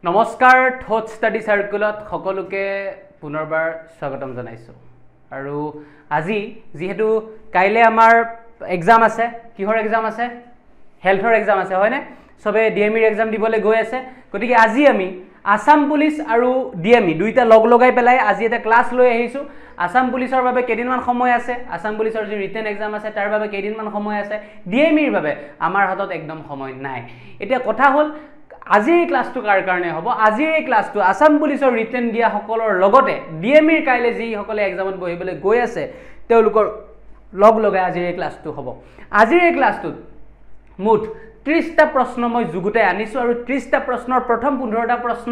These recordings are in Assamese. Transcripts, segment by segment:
নমস্কাৰ থট ষ্টাডি সাৰ্কুলত সকলোকে পুনৰবাৰ স্বাগতম জনাইছো আৰু আজি যেহেতু কাইলে আমাৰ এক্সাম আছে কিহৰ এক্সাম আছে হেলথৰ এক্সাম আছে হয়নে সবে ডিএমইৰ এক্সাম দিবলৈ গৈ আছে গতিকে আজি আমি আসাম পুলিশ আৰু ডিএমই দুইটা লগ লগাই পেলাই আজি এটা ক্লাস লৈ আহিছো আসাম পুলিশৰ বাবে কেদিনমান সময় আছে আসাম পুলিশৰ যে ৰিটেন এক্সাম আছে তাৰ বাবে কেদিনমান সময় আছে ডিএমইৰ বাবে আমাৰ হাতত একদম সময় নাই এতিয়া কথা হল আজি এই ক্লাসটো কাৰ কাৰণে হ'ব আজি এই ক্লাসটো আসাম পুলিশৰ ৰিটেন দিয়া সকলৰ লগতে ডিএমইৰ কাইলে যি সকলে এক্সামত বহিবলৈ গৈ আছে তেওঁলোকৰ লগ লগাই আজি এই ক্লাসটো হ'ব আজি এই ক্লাসটোত মুঠ 30টা প্ৰশ্ন মই যুগুতাই আনিছো আৰু 30টা প্ৰশ্নৰ প্ৰথম 15টা প্ৰশ্ন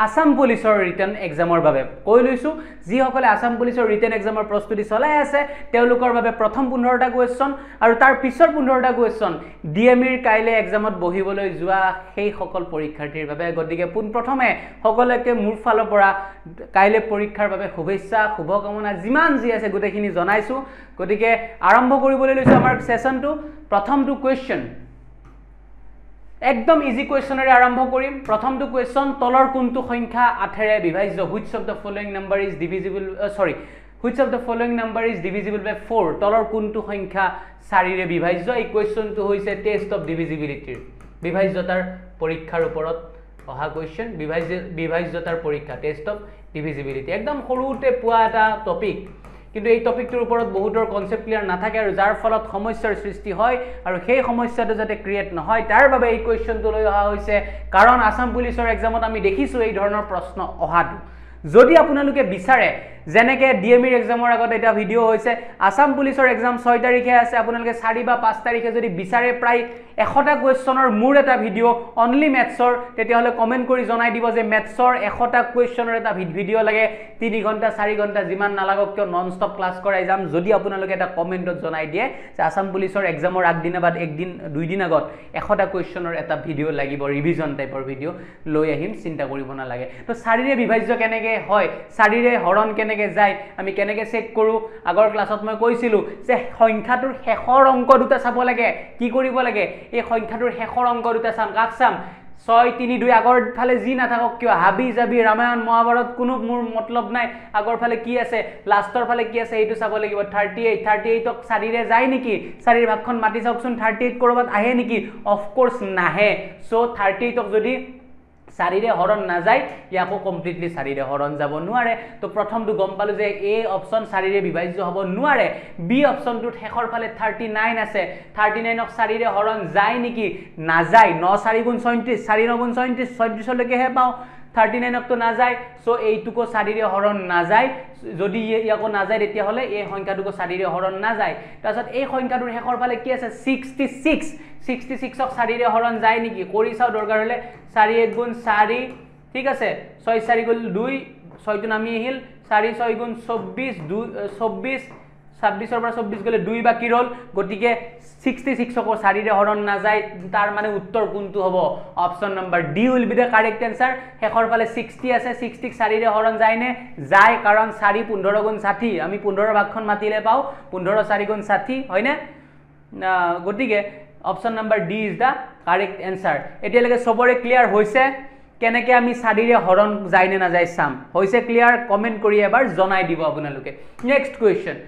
আসাম পুলিশৰ ৰিটেন এক্সামৰ বাবে কৈ লৈছো যি সকলে আসাম পুলিশৰ ৰিটেন এক্সামৰ প্ৰস্তুতি চলাই আছে তেওঁলোকৰ বাবে প্ৰথম 15টা কোৱেশ্চন আৰু তাৰ পিছৰ 15টা কোৱেশ্চন ডিএমইৰ কাইলে এক্সামত বহিবলৈ যোৱা সেই সকল পৰীক্ষাৰ্থীৰ বাবে গতিকে প্ৰথমে সকলোকে মোৰ ফালৰ পৰা কাইলে পৰীক্ষাৰ বাবে শুভেচ্ছা শুভকামনা যিমান যি আছে গোটেইখিনি জনাইছো গতিকে আৰম্ভ কৰিবলৈ লৈছো আমাৰ সেশনটো প্ৰথমটো কোৱেশ্চন একদম ইজি কোৱেশ্চনৰে আৰম্ভ কৰিম প্ৰথমটো কোৱেশ্চন তলৰ কোনটো সংখ্যা 8 ৰে বিভাজ্য which of the following number is divisible which of the following number is divisible by 4 তলৰ কোনটো সংখ্যা 4 ৰে বিভাজ্য এই কোৱেশ্চনটো হৈছে টেষ্ট অফ ডিভিজিবিলিটিৰ বিভাজ্যতাৰ পৰীক্ষাৰ ওপৰত অহা কোৱেশ্চন বিভাজ্যতাৰ পৰীক্ষা টেষ্ট অফ ডিভিজিবিলিটি একদম সৰুতে পোৱা এটা টপিক কিন্তু এই টপিকটোৰ ওপৰত বহুতৰ কনসেপ্ট ক্লিয়াৰ নাথাকে আৰু যাৰ ফলত সমস্যাৰ সৃষ্টি হয় আৰু সেই সমস্যাটো যাতে ক্ৰিয়েট নহয় তাৰ বাবে এই কোৱেশ্চনটো লৈ অহা হৈছে কাৰণ আসাম পুলিশৰ এক্সামত আমি দেখিছো এই ধৰণৰ প্ৰশ্ন অহাটো যদি আপোনালোকে বিচাৰে যেনেকে ডিএমইৰ এক্সামৰ আগত এটা ভিডিও হৈছে আসাম পুলিশৰ এক্সাম 6 তাৰিখে আছে আপোনালোকে 4 বা 5 তাৰিখে যদি বিচাৰে প্ৰায় 100টা কোৱেশ্চনৰ মূৰ এটা ভিডিও অনলি ম্যাথছৰ তেতিয়া হলে কমেন্ট কৰি জনাই দিব যে ম্যাথছৰ 100টা কোৱেশ্চনৰ এটা ভিডিও লাগে 3 ঘণ্টা 4 ঘণ্টা যিমান নালাগক কিয় নন ষ্টপ ক্লাস কৰাই যাম যদি আপোনালোকে এটা কমেন্টত জনাই দিয়ে যে আসাম পুলিশৰ এক্সামৰ আগদিনা বাদ একদিন দুই দিন আগত 100টা কোৱেশ্চনৰ এটা ভিডিও লাগিব ৰিভিজন টাইপৰ ভিডিও লৈ আহিম চিন্তা কৰিব নালাগে তো 4 ৰে বিভাজ্য কেনেকৈ হয় 4 ৰে হৰণ কেনেকৈ যায় আমি কেনেকৈ চেক কৰো আগৰ ক্লাছত মই কৈছিলো যে সংখ্যাটোৰ শেষৰ অংক দুটা চাব লাগে কি কৰিব লাগে এই সংখ্যাটোৰ শেষৰ অংক দুটা চাম কাক চাম 6 3 2 আগৰ ফালে যি না থাকক কিয় হাবি জাবি ৰামায়ণ মহাভাৰত কোনো মোৰ মতলব নাই আগৰ ফালে কি আছে লাষ্টৰ ফালে কি আছে এইটো চাব লাগিব 38 ক 4 ৰে যায় নেকি 4 ৰ ভাগখন মাটি চাওকচোন 38 কৰবাত আহে নেকি অফ কোৰ্স নাহে সো 38 ক যদি 4 ৰে হৰণ না যায় ইয়াকো কমপ্লিটলি 4 ৰে হৰণ যাব নোৱাৰে তো প্ৰথমটো গম পালো যে এ অপচন 4 ৰে বিভাজ্য হ'ব নোৱাৰে বি অপচনটোত শেষৰ ফালে 39 আছে 39 ক 4 ৰে হৰণ যায় নেকি না যায় 9 4 গুণ 37 4 9 গুণ 37 37 লৈকে হে পাও 39 ক না যায় সো এইটুকো 4 ৰে হৰণ না যায় যদি ইয়াকো না যায় তেতিয়া হলে এই সংখ্যাটোকো 4 ৰে হৰণ না যায় তাৰছত এই সংখ্যাটোৰ শেষৰ ফালে কি আছে 66 ক 4 ৰে হৰণ যায় নেকি কৰি চাও দৰকাৰ হলে 4 1 গুণ 4 ঠিক আছে 6 4 গুণ 2 6 টো নামি আহিল 4 6 গুণ 24 26 26 ৰ পৰা 24 গলে 2 বাকি ৰল গটিকে 66 ক 4 ৰে হৰণ না যায় তাৰ মানে উত্তৰ কোনটো হ'ব option number D will be the correct answer শেষৰ ফালে 60 আছে 60 ক 4 ৰে হৰণ যায় নে যায় কাৰণ 4 15 গুণ 60 আমি 15 ভাগখন মাতিলে পাও 15 4 গুণ 60 হয় না গটিকে option number D is the correct answer এতিয়ালৈকে সবৰে ক্লিয়াৰ হৈছে কেনেকৈ আমি 4 ৰে হৰণ যায় নে না যায় চাম হৈছে ক্লিয়াৰ কমেন্ট কৰি এবাৰ জনাই দিব আপোনালোকে next question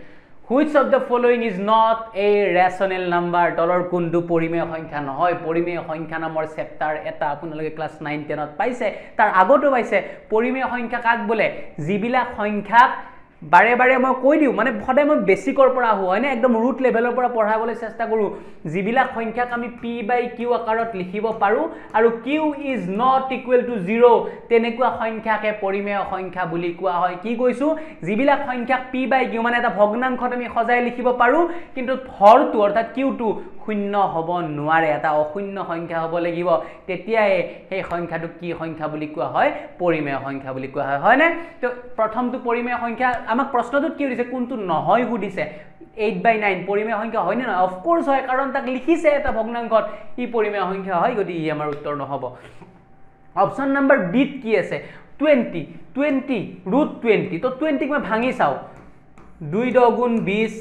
Which of the following is not a rational number? তলৰ কোনটো পৰিমেয় সংখ্যা নহয় পৰিমেয় সংখ্যা নামৰ চেপ্টাৰ এটা আপোনালোকে ক্লাস 9 10 ত পাইছে তাৰ আগতো পাইছে পৰিমেয় সংখ্যা কাক বোলে যিবিলাক সংখ্যাক বাৰে বাৰে মই কৈ দিও মানে সদায় মই বেসিকৰ পৰা আহো হয়নে একদম ৰুট লেভেলৰ পৰা পঢ়াবলৈ চেষ্টা কৰো যিবিলাক সংখ্যাক আমি p বাই q আকাৰত লিখিব পাৰো আৰু q is not equal to 0 তেনেকুৱা সংখ্যাকে পৰিমেয় সংখ্যা বুলি কোৱা হয় কি কৈছো যিবিলাক সংখ্যাক p বাই q মানে এটা ভগ্নাংশত আমি সজাই লিখিব পাৰো কিন্তু হৰটো অৰ্থাৎ q2 শূন্য হ'ব নোৱাৰে এটা অশূন্য সংখ্যা হ'ব লাগিব তেতিয়াই সেই সংখ্যাটো কি সংখ্যা বুলি কোৱা হয় পৰিমেয় সংখ্যা বুলি কোৱা হয় হয়নে তো প্ৰথমটো পৰিমেয় সংখ্যা আমাক প্ৰশ্নটোত কি দিছে কোনটো নহয় সুধিছে 8/9 পৰিমেয় সংখ্যা হয় নে নহয় অফ কোৰ্স হয় কাৰণ তাক লিখিছে এটা ভগ্নাংশত ই পৰিমেয় সংখ্যা হয় গতি ই আমাৰ উত্তৰ নহব অপচন নম্বৰ বি কি আছে 20 √20 তো 20 ক মই ভাঙি চাও 2 10 গুণ 20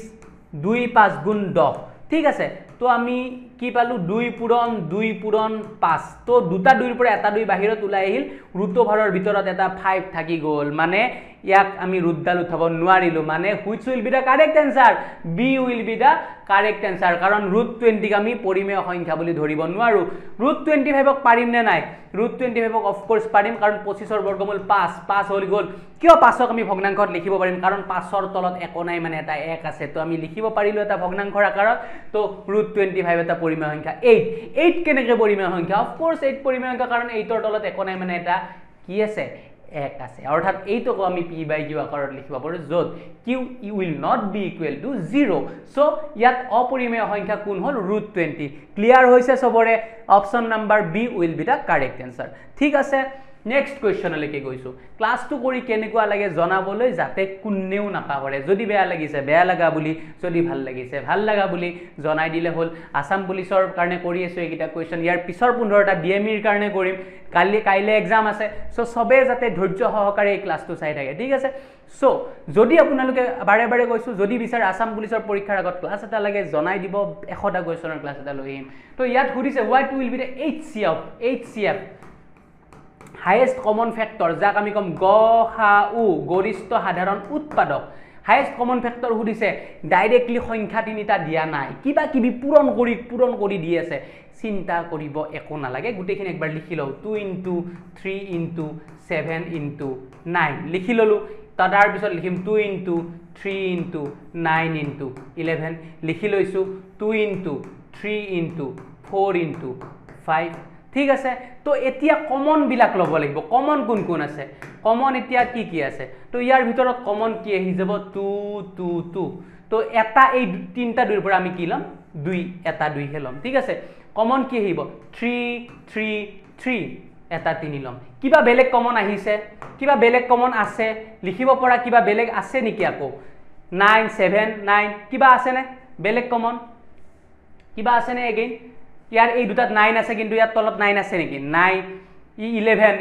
2 5 গুণ 10 ঠিক আছে তো আমি কি পালো 2 পূৰণ 5 তো দুটা 2 পৰা এটা 2 বাহিৰত ওলাই আহিল ৰুট ওভাৰৰ ভিতৰত এটা 5 থাকি গল মানে ইয়াক আমি ৰুটডাল উঠাব নোৱাৰিলো মানে which will be the correct answer b will be the correct answer কাৰণ √20 ক আমি পৰিমেয় সংখ্যা বুলি ধৰিব নোৱাৰো √25 ক পাৰিম নে নাই √25 ক অফ কোৰ্স পাৰিম কাৰণ 25 ৰ বৰ্গমূল 5 হল গল কিয় 5 ক আমি ভগ্নাংশত লিখিব পাৰিম কাৰণ 5 ৰ তলত একো নাই মানে এটা 1 আছে তো আমি লিখিব পাৰিলো এটা ভগ্নাংশৰ আকাৰত তো √25 এটা পৰিমেয় সংখ্যা 8 কেনেকৈ পৰিমেয় সংখ্যা অফ কোৰ্স 8 পৰিমেয় সংখ্যা কাৰণ 8 ৰ তলত একো নাই মানে এটা কি আছে এক আছে অৰ্থাৎ এইটোক আমি p/q আকাৰত লিখিব পাৰো যত q will not be equal to 0 so ইয়াত অপৰিমেয় সংখ্যা কোন হল √20 ক্লিয়াৰ হৈছে সবৰে option number B will be the correct answer ঠিক আছে নেক্সট কোৱেশ্চনলৈকে গৈছো ক্লাসটো কৰি কেনেকুৱা লাগে জনাবলৈ যাতে কোনেও নাপাহৰে যদি বেয়া লাগিছে বেয়া লাগা বুলি যদি ভাল লাগিছে ভাল লাগা বুলি জনাই দিলে হল আসাম পুলিচৰ কাৰণে কৰি আছো এইটা কোৱেশ্চন ইয়াৰ পিছৰ 15টা ডিএমইৰ কাৰণে কৰিম কাইলে এক্সাম আছে সো সবে যাতে ধৈৰ্য সহকাৰে এই ক্লাসটো চাই থাকে ঠিক আছে সো যদি আপোনালোকে বাৰে বাৰে কৈছো যদি বিচাৰে আসাম পুলিচৰ পৰীক্ষাৰ আগত ক্লাস এটা লাগে জনাই দিব 100টা কোৱেশ্চনৰ ক্লাস এটা লৈ আহিম তো ইয়াত সুধিছে what will be the HCF highest common factor যাক আমি কম গসাউ গৰিষ্ঠ সাধাৰণ উৎপাদক হাইয়েস্ট কমন ফ্যাক্টৰ সুধিছে ডাইৰেক্টলি সংখ্যা তিনিটা দিয়া নাই কিবা কিবি পূৰণ কৰি দি আছে চিন্তা কৰিব একো নালাগে গুটেখিনি একবাৰ লিখি লও 2 * 3 * 7 * 9 লিখি ললো তাৰ পিছত লিখিম 2 * 3 * 9 * 11 লিখি লৈছো 2 * 3 * 4 * 5 ঠিক আছে তো এতিয়া কমন বিলাক লব লাগিব কমন কোন আছে কমন এতিয়া কি আছে তো ইয়াৰ ভিতৰত কমন কি আহি যাব 2 2 2 তো এটা এই তিনটা দুইৰ পৰা আমি কি লম 2 এটা 2 হেলম ঠিক আছে কমন কি আহিব 3 3 3 এটা 3 লম কিবা বেলেগ কমন আহিছে কিবা বেলেগ কমন আছে লিখিব পৰা কিবা বেলেগ আছে নেকি আকো 9 7 9 কিবা আছে নে বেলেগ কমন কিবা আছে নে এগেইন ইয়াৰ এই দুটাত 9 আছে কিন্তু ইয়াৰ তলত 9 আছে নেকি 9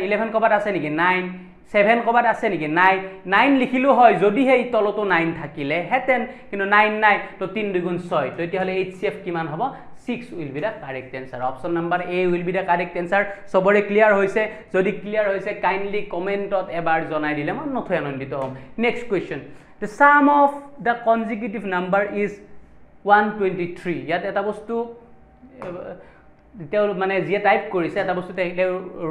11 কবাত আছে নেকি 9 7 কবাত আছে নেকি 9 লিখিলো হয় যদি হে তলতো 9 থাকিলে হেতেন কিন্তু 9 নাই তো 3 2 6 তো এতিয়া হলে HCF কিমান হ'ব 6 will be the correct answer option number A will be the correct answer সবৰে ক্লিয়াৰ হৈছে যদি ক্লিয়াৰ হৈছে কাইন্ডলি কমেন্টত এবাৰ জনাই দিলে মই নথৈ আনন্দিত হ'ম next question the sum of the consecutive number is 123 ইয়াত এটা বস্তু তেও মানে যে টাইপ কৰিছে এটা বস্তু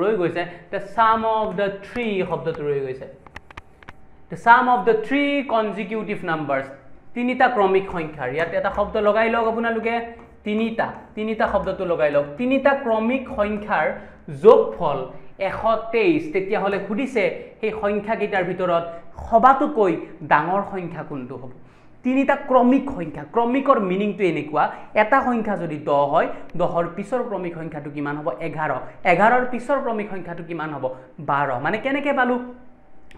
ৰৈ গৈছে the sum of the three শব্দটো ৰৈ গৈছে the sum of the three consecutive numbers তিনিটা ক্ৰমিক সংখ্যাৰ ইয়াত এটা শব্দ লগাই লওক আপোনালোকে তিনিটা শব্দটো লগাই লওক তিনিটা ক্ৰমিক সংখ্যাৰ যোগফল 123 তেতিয়া হলে খুদিছে এই সংখ্যা কেইটাৰ ভিতৰত সবাতোকৈ ডাঙৰ সংখ্যা কোনটো হ'ব তিনিটা ক্ৰমিক সংখ্যা ক্ৰমিকৰ মিনিংটো এনেকুৱা এটা সংখ্যা যদি 10 হয় 10ৰ পিছৰ ক্ৰমিক সংখ্যাটো কিমান হ'ব 11 11ৰ পিছৰ ক্ৰমিক সংখ্যাটো কিমান হ'ব 12 মানে কেনেকৈ পালো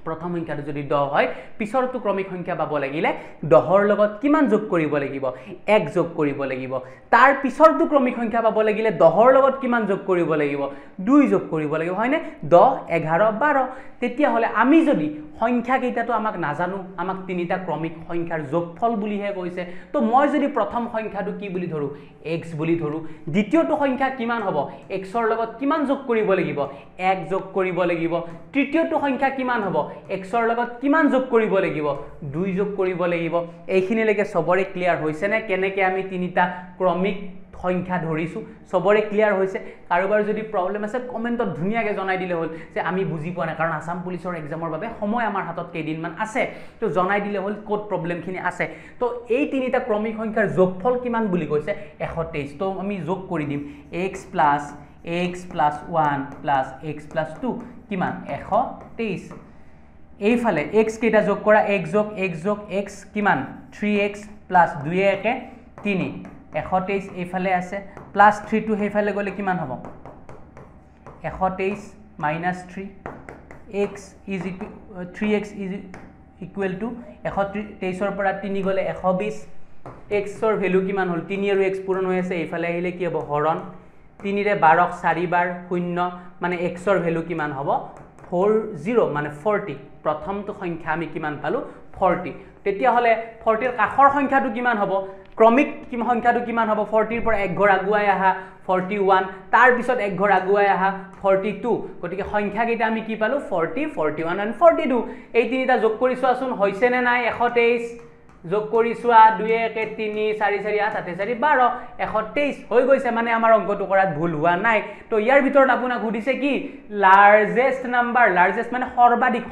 প্ৰথম সংখ্যাটো যদি 10 হয় পিছৰটো ক্ৰমিক সংখ্যা পাব লাগিলে 10ৰ লগত কিমান যোগ কৰিব লাগিব 1 যোগ কৰিব লাগিব তাৰ পিছৰটো ক্ৰমিক সংখ্যা পাব লাগিলে 10ৰ লগত কিমান যোগ কৰিব লাগিব 2 যোগ কৰিব লাগিব হয়নে 10 11 12 তেতিয়া হলে আমি যদি সংখ্যা কেইটাটো আমাক নাজানো আমাক তিনিটা ক্ৰমিক সংখ্যাৰ যোগফল বুলিহে কৈছে তো মই যদি প্ৰথম সংখ্যাটো কি বুলি ধৰো x বুলি ধৰো দ্বিতীয়টো সংখ্যা কিমান হ'ব x ৰ লগত কিমান যোগ কৰিব লাগিব 1 যোগ কৰিব লাগিব তৃতীয়টো সংখ্যা কিমান হ'ব x ৰ লগত কিমান যোগ কৰিব লাগিব 2 যোগ কৰিব লাগিব এইখিনিলৈকে সবৰে ক্লিয়াৰ হৈছে নে কেনেকৈ আমি তিনিটা ক্ৰমিক সংখ্যা ধৰিছো সবৰে ক্লিয়াৰ হৈছে কাৰোবাৰ যদি প্ৰবলেম আছে কমেন্টত ধুনিয়াকে জনাই দিলে হল যে আমি বুজি পোৱা নাই কাৰণ আসাম পুলিচৰ এক্সামৰ বাবে সময় আমাৰ হাতত কেইদিনমান আছে তো জনাই দিলে হল কোড প্ৰবলেমখিনি আছে তো এই তিনিটা ক্ৰমিক সংখ্যাৰ যোগফল কিমান বুলি কৈছে 123 তো আমি যোগ কৰি দিম x + x + 1 + x + 2 কিমান 123 এইফালে x কেইটা যোগ কৰা x যোগ x যোগ x কিমান 3x + 2 1 3 123 এইফালে আছে প্লাস 3 টু সেইফালে গলে কিমান হ'ব 123 - 3 x is 3x is equal to 123 ৰ পৰা 3 গলে 120 x ৰ ভ্যালু কিমান হল 3 আৰু x পূৰণ হৈ আছে এইফালে আহিলে কি হ'ব হৰণ 3 ৰে 12 ক 4 বাৰ 0 মানে x ৰ ভ্যালু কিমান হ'ব 40 মানে 40 প্ৰথমটো সংখ্যা আমি কিমান পালো 40 তেতিয়া হলে 40 ৰ কাষৰ সংখ্যাটো কিমান হ'ব ক্ৰমিক সংখ্যাটো কিমান হ'ব 40 ৰ পৰা এক ঘৰ আগুৱাই আহা 41 তাৰ পিছত এক ঘৰ আগুৱাই আহা 42 গতিকে সংখ্যা কেইটা আমি কি পালো 40 41 and 42 এই তিনিটা যোগ কৰি চোৱাচোন হৈছে নে নাই 123 যোগ কৰি চোৱা 2 1 3 4 4 8 8 4 12 123 হৈ গৈছে মানে আমাৰ অংকটো কৰাত ভুল হোৱা নাই তো ইয়াৰ ভিতৰত আপোনাক সুধিছে কি লাৰ্জেষ্ট নাম্বাৰ লাৰ্জেষ্ট মানে সৰ্বাধিক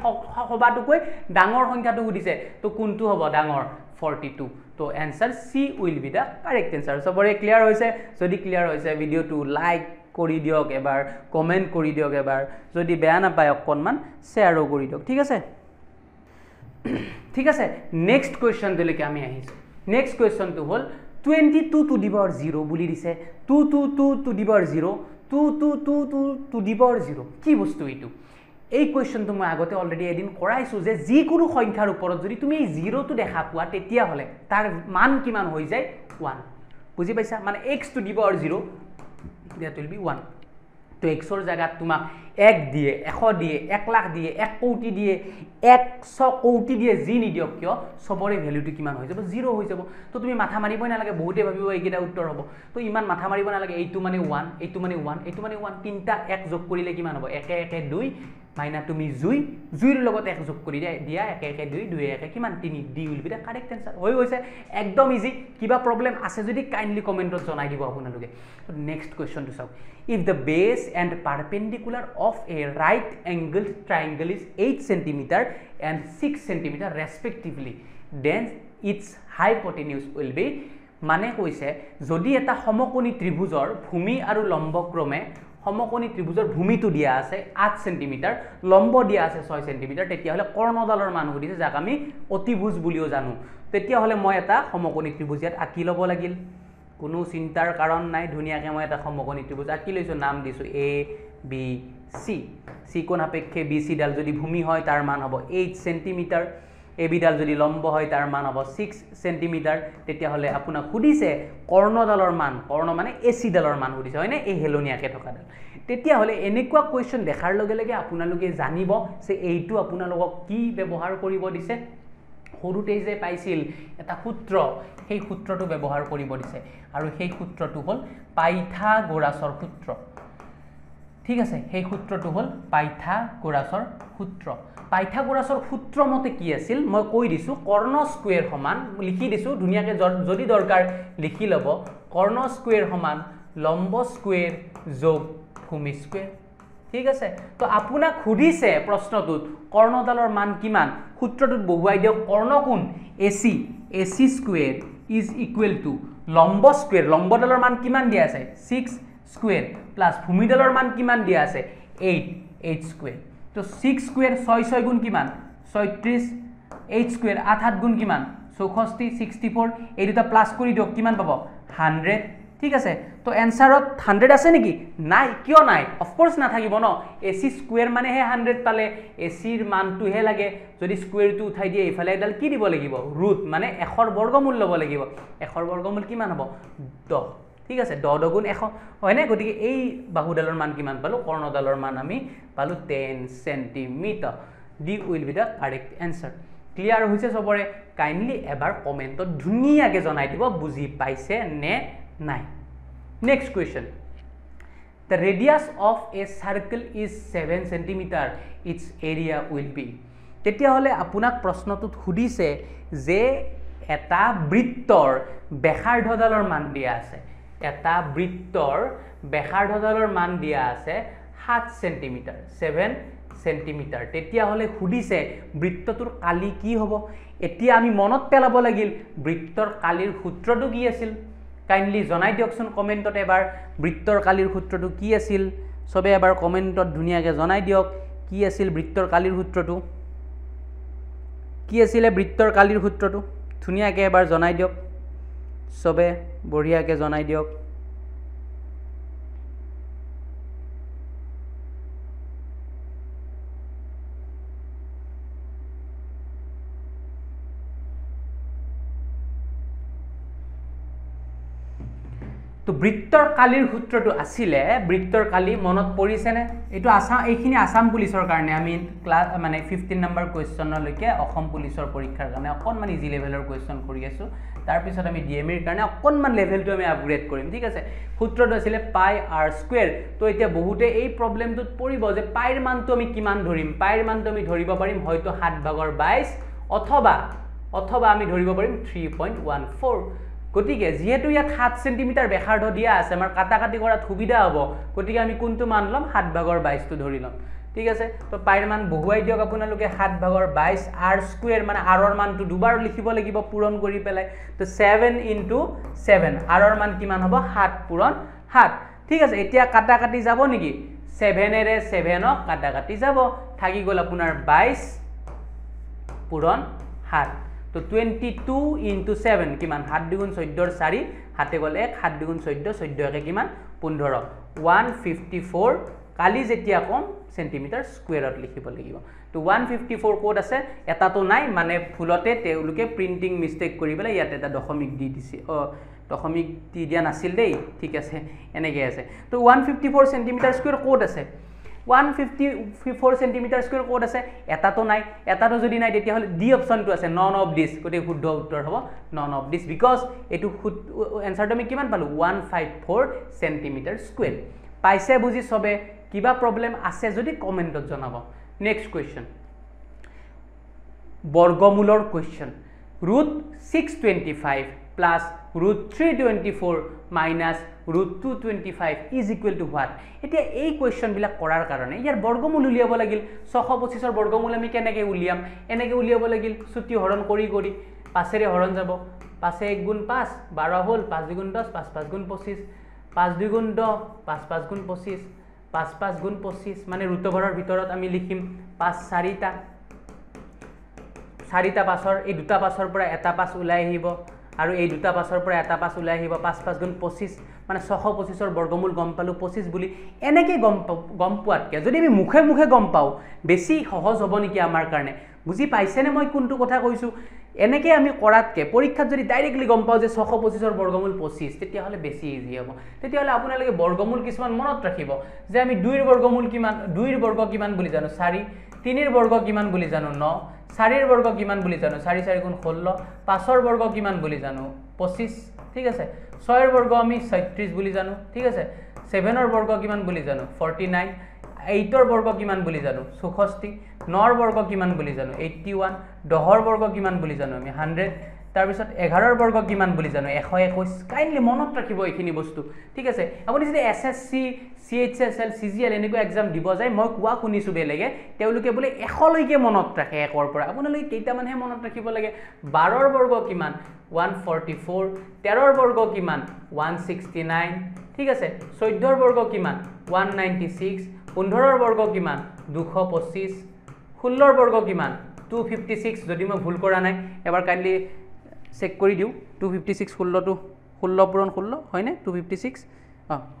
সবাতোকৈ ডাঙৰ সংখ্যাটো সুধিছে তো কোনটো হ'ব ডাঙৰ 42 তো answer C will be the correct answer সবৰে ক্লিয়াৰ হৈছে যদি ক্লিয়াৰ হৈছে ভিডিওটো লাইক কৰি দিয়ক এবাৰ কমেন্ট কৰি দিয়ক এবাৰ যদি বেয়া না পায় অকনমান শেয়াৰও কৰি দিয়ক ঠিক আছে নেক্সট কোৱেশ্চন দিলৈকে আমি আহিছো নেক্সট কোৱেশ্চনটো হ'ল 22 টু দি পাৱাৰ 0 বুলি দিছে 222 to the power 0 222 to the power 0 কি বস্তু এইটো এই কোৱেশ্চনটো মই আগতে অলৰেডি এদিন কৰাইছো যে যিকোনো সংখ্যাৰ ওপৰত যদি তুমি এই 0 টো দেখা পোৱা তেতিয়া হলে তাৰ মান কিমান হৈ যায় 1 বুজি পাইছা মানে x to the power 0 that will be 1 তো x ৰ জায়গাত তোমাক 1 দিয়ে 100 দিয়ে 1 লাখ দিয়ে 1 কোটি দিয়ে 100 কোটি দিয়ে জি নিদিয়ক কিয় সবৰে ভ্যালুটো কিমান হৈ যাব 0 হৈ যাব তো তুমি মাথা মাৰিবই নালাগে বহুতে ভাবিব এইকেইটা উত্তৰ হ'ব তো ইমান মাথা মাৰিব নালাগে এইটো মানে 1 এইটো মানে 1 এইটো মানে 1 তিনটা 1 যোগ কৰিলে কিমান হ'ব 1 1 2 মাইনা তুমি জুইৰ লগত 1 যোগ কৰি দিয়া 1 1 2 2 1 কিমান 3 D will be the correct answer হৈ গৈছে একদম ইজি কিবা প্ৰবলেম আছে যদি কাইন্ডলি কমেন্টত জনাই দিব আপোনালোকে তো নেক্সট কোৱেশ্চনটো চাওক if the base and perpendicular of a right angled triangle is 8 cm and 6 cm respectively then its hypotenuse will be মানে কৈছে যদি এটা সমকোণী ত্ৰিভুজৰ ভূমি আৰু লম্বক্ৰমে সমকোণী ত্ৰিভুজৰ ভূমিটো দিয়া আছে 8 cm লম্ব দিয়া আছে 6 cm তেতিয়া হলে কৰ্ণডালৰ মান সুধিছে যাক আমি অতিভুজ বুলিও জানো তেতিয়া হলে মই এটা সমকোণী ত্ৰিভুজ ইয়াত আঁকি ল'ব লাগিল কোনো চিন্তাৰ কাৰণ নাই ধুনিয়াকে মই এটা সমকোণী ত্ৰিভুজ আঁকি লৈছো নাম দিছো A B C C কোণ আপেক্ষে BC ডাল যদি ভূমি হয় তাৰ মান হ'ব 8 cm AB ডাল যদি লম্ব হয় তাৰ মান হ'ব 6 cm তেতিয়া হলে আপোনাক সুধিছে কৰ্ণডালৰ মান কৰ্ণ মানে AC ডালৰ মান সুধিছে হয়নে এই হেলনিয়াকে থকা ডাল তেতিয়া হলে এনেকুৱা কোৱেশ্চন দেখাৰ লগে লগে আপোনালোকে জানিব যে এইটো আপোনালোকক কি ব্যৱহাৰ কৰিব দিছে সৰুতেই যে পাইছিল এটা সূত্ৰ সেই সূত্ৰটো ব্যৱহাৰ কৰিব দিছে আৰু সেই সূত্ৰটো হ'ল পাইথাগোৰাছৰ সূত্ৰ ঠিক আছে সেই সূত্ৰটো হ'ল পাইথাগোৰাছৰ সূত্ৰ পাইথাগোৰাছৰ সূত্ৰ মতে কি আছিল মই কৈ দিছো কৰ্ণ স্কয়াৰ সমান লিখি দিছো ধুনিয়াকে যদি দৰকাৰ লিখি লব কৰ্ণ স্কয়াৰ সমান লম্ব স্কয়াৰ যোগ ভূমি স্কয়াৰ ঠিক আছে তো আপোনাক সুধিছে প্ৰশ্নটোত কৰ্ণডালৰ মান কিমান সূত্ৰটোত বহুৱাই দিয়ক কৰ্ণ কোণ AC square is equal two লম্ব স্কয়াৰ লম্বডালৰ মান কিমান দিয়া আছে 6 স্কয়াৰ প্লাস ভূমিডালৰ মান কিমান দিয়া আছে 8 স্কয়াৰ তো 6 স্কয়াৰ 6 6 গুণ কিমান 36 8 স্কয়াৰ 8 8 গুণ কিমান 64 64 এই দুটা প্লাস কৰি দিয়ক কিমান পাব 100 ঠিক আছে তো এনসারত 100 আছে নেকি নাই কিয় নাই অফ কোর্স না থাকিব ন AC স্কয়ার মানে হে 100 পালে AC ৰ মানটো হে লাগে যদি স্কয়াৰটো উঠাই দিয়ে ইফালে এডাল কি দিব লাগিব ৰুট মানে 1 ৰ বৰ্গমূল লব লাগিব 1 ৰ বৰ্গমূল কিমান হ'ব 10 ঠিক আছে 10 গুণ 100 হয় না গতিকে এই বাহুডালৰ মান কিমান পালো কৰ্ণডালৰ মান আমি পালো 10 centimetre D will be the correct answer clear হৈছে সবৰে কাইন্ডলি এবাৰ কমেন্টত ধুনিয়াকে জনাই দিব বুজি পাইছে নে নাই next question the radius of a circle is 7 cm its area will be তেতিয়া হলে আপোনাক প্ৰশ্নটোত সুধিছে যে এটা বৃত্তৰ ব্যাসাৰ্ধডালৰ মান দিয়া আছে এটা বৃত্তৰ ব্যাসাৰ্ধডালৰ মান দিয়া আছে 7 cm 7 cm তেতিয়া হলে সুধিছে বৃত্তটোৰ কালি কি হ'ব এতিয়া আমি মনত পেলাব লাগিল বৃত্তৰ কালিৰ সূত্ৰটো কি আছিল কাইন্ডলি জনাই দিয়কচোন কমেন্টত এবাৰ বৃত্তৰ কালিৰ সূত্ৰটো কি আছিল সবে এবাৰ কমেন্টত ধুনিয়াকে জনাই দিয়ক কি আছিল বৃত্তৰ কালিৰ সূত্ৰটো কি আছিল বৃত্তৰ কালিৰ সূত্ৰটো ধুনিয়াকে এবাৰ জনাই দিয়ক সবে বঢ়িয়াকে জনাই দিয়ক তো বৃত্তৰ কালিৰ সূত্ৰটো আছিলে বৃত্তৰ কালি মনত পৰিছেনে এটো আসাম এইখিনি আসাম পুলিচৰ কাৰণে আমি ক্লাস মানে 15 নম্বৰ কোৱেশ্চনলৈকে অসম পুলিচৰ পৰীক্ষাৰ কাৰণে অকনমান ইজি লেভেলৰ কোৱেশ্চন কৰি আছো তাৰ পিছত আমি ডিএমইৰ কাৰণে অকনমান লেভেলটো আমি আপগ্ৰেড কৰিম ঠিক আছে সূত্ৰটো আছিল পাই r স্কয়াৰ তো এতিয়া বহুতে এই প্ৰবলেমটোত পৰিব যে পাইৰ মানটো আমি কিমান ধৰিম পাইৰ মানটো আমি ধৰিব পাৰিম হয়তো 7/22 অথবা আমি ধৰিব পাৰিম 3.14 গতিকে যেহেতু ইয়াত 7 সেন্টিমিটাৰ ব্যাসাৰ্ধ দিয়া আছে আমাৰ কাটাকাটি কৰাত সুবিধা হ'ব গতিকে আমি কোনটো মান লম 7/22 টো ধৰি লম ঠিক আছে তো পাইৰ মান বহুৱাই দিয়ক আপোনালোকে 7/22 r স্কয়াৰ মানে r ৰ মানটো দুবাৰ লিখিব লাগিব পূৰণ কৰি পেলাই তো 7 * 7 r ৰ মান কিমান হ'ব 7 পূৰণ 7 ঠিক আছে এতিয়া কাটাকাটি যাব নেকি 7 এৰে 7 ক কাটাকাটি যাব থাকি গল আপোনাৰ 22 পূৰণ 7 তো 22 * 7 কিমান 7 * 14 4 হাতে গল 1 7 * 14 14 একে কিমান 15 154 কালি যেতিয়া কম সেন্টিমিটাৰ স্কয়াৰত লিখিব লাগিব তো 154 কোড আছে এটা তো নাই মানে ভুলতে তেউলুকে প্ৰিন্টিং মিস্টেক কৰি পেলাই ইয়াত এটা দশমিক দি দিছে দশমিক দি দিয়া নাছিল দেই ঠিক আছে এনেকে আছে তো 154 সেন্টিমিটাৰ স্কয়াৰ কোড আছে 154 সেন্টিমিটাৰ স্কয়াৰ কোড আছে এটা তো নাই এটা তো যদি নাই তেতিয়া হলে ডি অপশনটো আছে নন অফ দিস কোটে শুদ্ধ উত্তৰ হ'ব নন অফ দিস বিকজ এটো এনসাৰটো আমি কিমান পালো 154 সেন্টিমিটাৰ স্কয়াৰ পাইছে বুজি সবে কিবা প্ৰবলেম আছে যদি কমেন্টত জনাব নেক্সট কোৱেশ্চন বৰ্গমূলৰ question √625 plus √324 minus √225 is equal to what এতিয়া এই কোৱেশ্চন বিলাক কৰাৰ কাৰণে ইয়াৰ বৰ্গমূল উলিয়াব লাগিল 625 ৰ বৰ্গমূল আমি কেনেকৈ উলিয়াম এনেকৈ উলিয়াব লাগিল সূত্ৰী হৰণ কৰি 5 এৰে হৰণ যাব 5 1 * 5 12 হল 5 2 * 10 5 5 * 25 5 2 * 10 5 5 * 25 5 5 * 25 মানে ৰুটভাৰৰ ভিতৰত আমি লিখিম 5 4টা 4টা পাছৰ এই দুটা পাছৰ পৰা এটা পাছ ওলাই আহিব আৰু এই দুটা পাছৰ পৰা এটা পাছ ওলাই আহিব 5 5 * 25 মানে 625 ৰ বৰ্গমূল গম পালো 25 বুলি এনেকৈ গম পোৱাতকে যদি আমি মুখে মুখে গম পাও বেছি সহজ হ'ব নেকি আমাৰ কাৰণে বুজি পাইছেনে মই কোনটো কথা কৈছো এনেকৈ আমি কৰাতকে পৰীক্ষাত যদি ডাইৰেক্টলি গম পাও যে 625 ৰ বৰ্গমূল 25 তেতিয়া হলে বেছি ইজি হ'ব তেতিয়া হলে আপোনালোকে বৰ্গমূল কিছুমান মনত ৰাখিব যে আমি 2 ৰ বৰ্গমূল কিমান 2 ৰ বৰ্গ কিমান বুলি জানো 4 3 ৰ বৰ্গ কিমান বুলি জানো 9 4 ৰ বৰ্গ কিমান বুলি জানো 4 4 * 16 5 ৰ বৰ্গ কিমান বুলি জানো 25 ঠিক আছে 6 ৰ বৰ্গ আমি 36 বুলি জানো ঠিক আছে 7 ৰ বৰ্গ কিমান বুলি জানো 49 8 ৰ বৰ্গ কিমান বুলি জানো 64 9 ৰ বৰ্গ কিমান বুলি জানো 81 10 ৰ বৰ্গ কিমান বুলি জানো আমি 100 তাৰ পিছত 11 ৰ বৰ্গ কিমান বুলি জানো 121 কাইন্ডলি মনত ৰাখিব এইখিনি বস্তু ঠিক আছে আপুনি যদি এসএসসি সিএইচএসএল সিজিএল এনেকুৱা এক্সাম দিব যায় মই কোৱা শুনিছো বেলেগে তেওলোকে বলে 100 লৈকে মনত ৰাখে 1 ৰ পৰা আপোনালোকে কেইটামানহে মনত ৰাখিব লাগে 12 ৰ বৰ্গ কিমান 144 13 ৰ বৰ্গ কিমান 169 ঠিক আছে 14 ৰ বৰ্গ কিমান 196 15 ৰ বৰ্গ কিমান 225 16 ৰ বৰ্গ কিমান 256 যদি মই ভুল কৰা নাই এবাৰ কাইন্ডলি চেক কৰি দিও 256 16 পূৰণ 16 হয় নে 256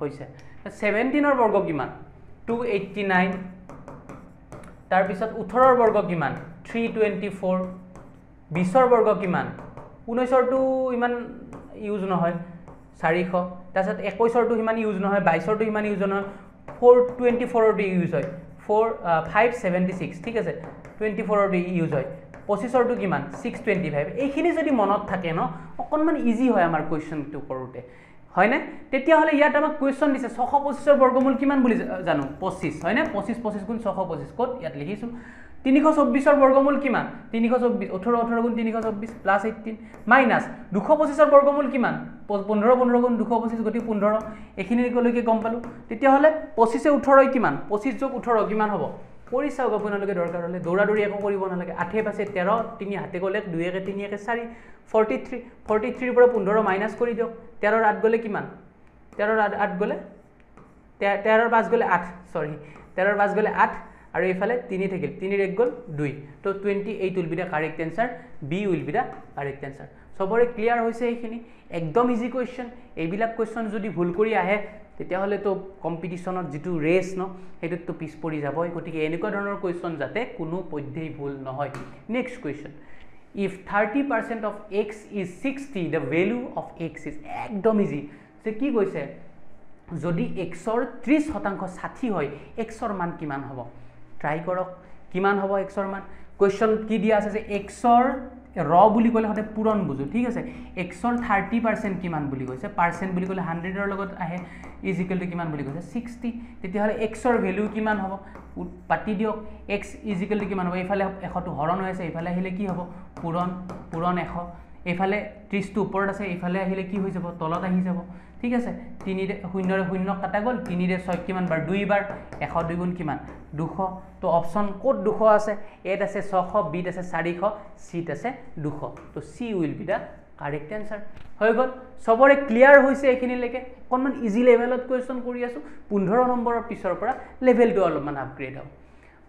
হৈছে 17 ৰ বৰ্গ কিমান 289 তাৰ পিছত 18 ৰ বৰ্গ কিমান 324 20 ৰ বৰ্গ কিমান 19 ৰটো ইমান ইউজ নহয় 400 তাৰ পিছত 21 ৰটো ইমান ইউজ নহয় 22 ৰটো ইমান ইউজ নহয় 424 ৰটো ইউজ হয় 576 ঠিক আছে 24 ৰটো ইউজ হয় 25 ৰটো কিমান 625 এইখিনি যদি মনত থাকে ন অকনমান ইজি হয় আমাৰ কোৱেশ্চনটো কৰোতে হয় না তেতিয়া হলে ইয়াত আমাক কোৱেশ্চন দিছে 625 ৰ বৰ্গমূল কিমান বুলি জানো 25 হয় না 25 25 গুণ 625 কত ইয়াত লিখিছো 324 ৰ বৰ্গমূল কিমান 324 18 18 গুণ 324 প্লাস 18 মাইনাস 225 ৰ বৰ্গমূল কিমান 15 15 গুণ 225 গতি 15 এখিনি লৈকে গম পালো তেতিয়া হলে 25 এ 18 কিমান 25 যোগ 18 কিমান হ'ব কৰি চাওক আপোনালোকে দৰকাৰ হলে দৌৰাদৌৰি একো কৰিব নালাগে 8 পাছে 13 3 হাতে গলে 2 একে 3 একে 4 43 ৰ পৰা 15 মাইনাস কৰি দিয়ক 13 ৰ 8 গলে কিমান 13 ৰ 8 গলে 13 ৰ 5 গলে 8 সৰি 13 ৰ 5 গলে 8 আৰু এইফালে 3 থাকিল 3 ৰ 1 গল 2 to 28 will be the correct answer B will be the correct answer সবৰে ক্লিয়াৰ হৈছে এইখিনি একদম ইজি কোৱেশ্চন এইবিলাক কোৱেশ্চন যদি ভুল কৰি আহে তেতিয়া হলে তো কম্পিটিশনত যেটো ৰেস ন হেতুত তো পিছ পৰি যাবই গতিকে এনেকুৱা ধৰণৰ কোৱেশ্চন যাতে কোনো পদ্ধতি ভুল নহয় next question if 30% of x is 60 the value of x is একদম ইজি যে কি কৈছে যদি xৰ 30% 60 হয় xৰ মান কিমান হ'ব ট্ৰাই কৰক কিমান হ'ব xৰ মান কোৱেশ্চন কি দিয়া আছে যে xৰ ৰ বুলি কলে হতে পূৰণ বুজো ঠিক আছে xৰ 30% কিমান বুলি কৈছে পাৰ্সেন্ট বুলি কলে 100 ৰ লগত আহে ইজ ইকুৱেল টু কিমান বুলি কৈছে 60 তেতিয়া হলে xৰ ভ্যালু কিমান হ'ব পাতি দিওক x ইজ ইকুৱেল টু কিমান হ'ব ইফালে 100 টো হৰণ হৈ আছে ইফালে আহিলে কি হ'ব পূৰণ 100 ইফালে 30 টো ওপৰত আছে ইফালে আহিলে কি হৈ যাব তলত আহি যাব ঠিক আছে 3 ৰে 0 ৰে 0 কাটা গল 3 ৰে 6 কিমান বাৰ 2 বাৰ 102 গুণ কিমান 200 তো অপশন কোড 200 আছে এত আছে 600 বিত আছে 400 সিত আছে 200 তো C will be the correct answer হৈ গল সবৰে ক্লিয়াৰ হৈছে এখিনি লেকে কোনমান ইজি লেভেলত কোৱেশ্চন কৰি আছো 15 নম্বৰৰ পিছৰ পৰা লেভেলটো অলপমান আপগ্ৰেড হ'ব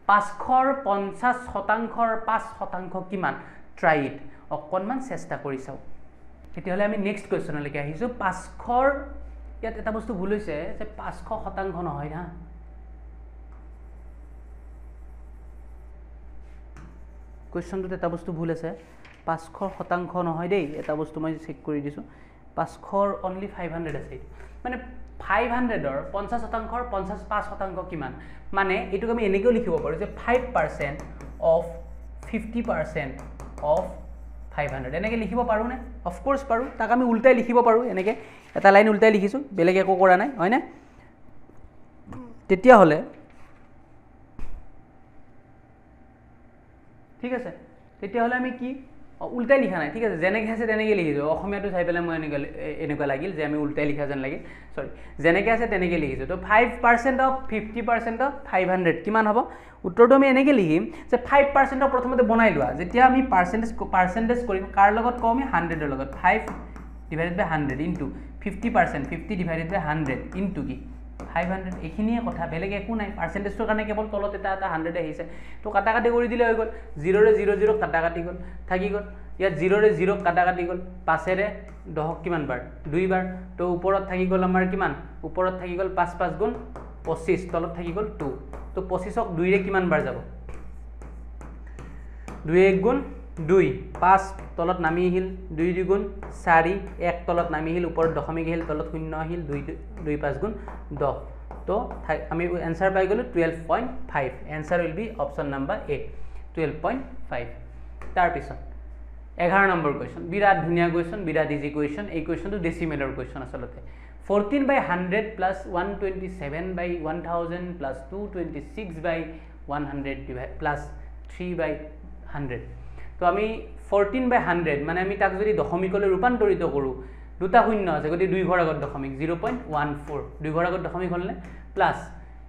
550%ৰ 5% কিমান ট্ৰাই ইট অকনমান চেষ্টা কৰি চাও এতিয়া হলে আমি নেক্সট কোৱেশ্চন লৈকে আহিছো 500 ইয়াত এটা বস্তু ভুল হৈছে যে 500% নহয় না কোৱেশ্চনটো এটা বস্তু ভুল আছে 500% নহয় দেই এটা বস্তু মই চেক কৰি দিছো 500 অনলি 500 আছে মানে 500 ৰ 50%ৰ 55% কিমান মানে এটুক আমি এনেকৈ লিখিব পাৰো যে 5% অফ 50% অফ 500 এনেকৈ লিখিব পাৰো নে অফ কোৰ্স পাৰো তাক আমি উল্টাই লিখিব পাৰো এনেকৈ এটা লাইন উল্টাই লিখিছো বেলেগ একো কৰা নাই হয় না তেতিয়া হলে ঠিক আছে তেতিয়া হলে আমি কি উল্টাই লিখা নাই ঠিক আছে জেনেকে আছে তেনেকৈ লিখিছো অসমীয়াটো চাই পেলাই মই এনেকুৱা লাগিল যে আমি উল্টাই লিখা যেন লাগে সৰি জেনেকে আছে তেনেকৈ লিখিছো তো 5% অফ 50% অফ 500 কিমান হ'ব উত্তৰটো আমি এনেকৈ লিখিম যে 5% প্ৰথমতে বনাই লোৱা যেতিয়া আমি পাৰ্সেন্টেজ কৰিম কাৰ লগত কম 100 ৰ লগত 5 ডিভাইডেড বাই 100 ইনটু 50% 50 ডিভাইডেড বাই 100 ইনটু কি 500 এখিনিয়ে কথা বেলেগ একো নাই পাৰ্সেন্টেজৰ কাৰণে কেৱল তলত এটা 100 আহিছে তো কাটা কাটি কৰি দিলে হৈ গল 0 ৰে 0 0 কাটা কাটি গল থাকি গল ইয়াত 0 ৰে 0 কাটা কাটি গল 5 ৰে 10 কিমান বাৰ 2 বাৰ তো ওপৰত থাকি গল আমাৰ কিমান ওপৰত থাকি গল 5 5 গুণ 25 তলত থাকি গল 2 তো 25ক 2 ৰে কিমান বাৰ যাব 2 1 গুণ 2 5 তলত নামি আহিল 2 2 গুণ 4 1 তলত নামি আহিল ওপৰত দশমিক আহিল তলত শূন্য আহিল 2 2 5 গুণ 10 তো আমি आंसर পাই গলো 12.5 answer will be option number A 12.5 তাৰ পিছত 11 নম্বৰ কোৱেশ্চন বিৰাট ধুনিয়া কোৱেশ্চন বিৰাট ইজি কোৱেশ্চন এই কোৱেশ্চনটো ডেসিমেলৰ কোৱেশ্চন আসলতে 14/100 plus 127/1000 plus 226/100 plus 3/100 তো আমি 14/100 মানে আমি তাক যদি দশমিকলৈ ৰূপান্তৰিত কৰো দুটা শূন্য আছে গতি 2 ঘৰ আগত দশমিক 0.14 2 ঘৰ আগত দশমিক হলনে প্লাস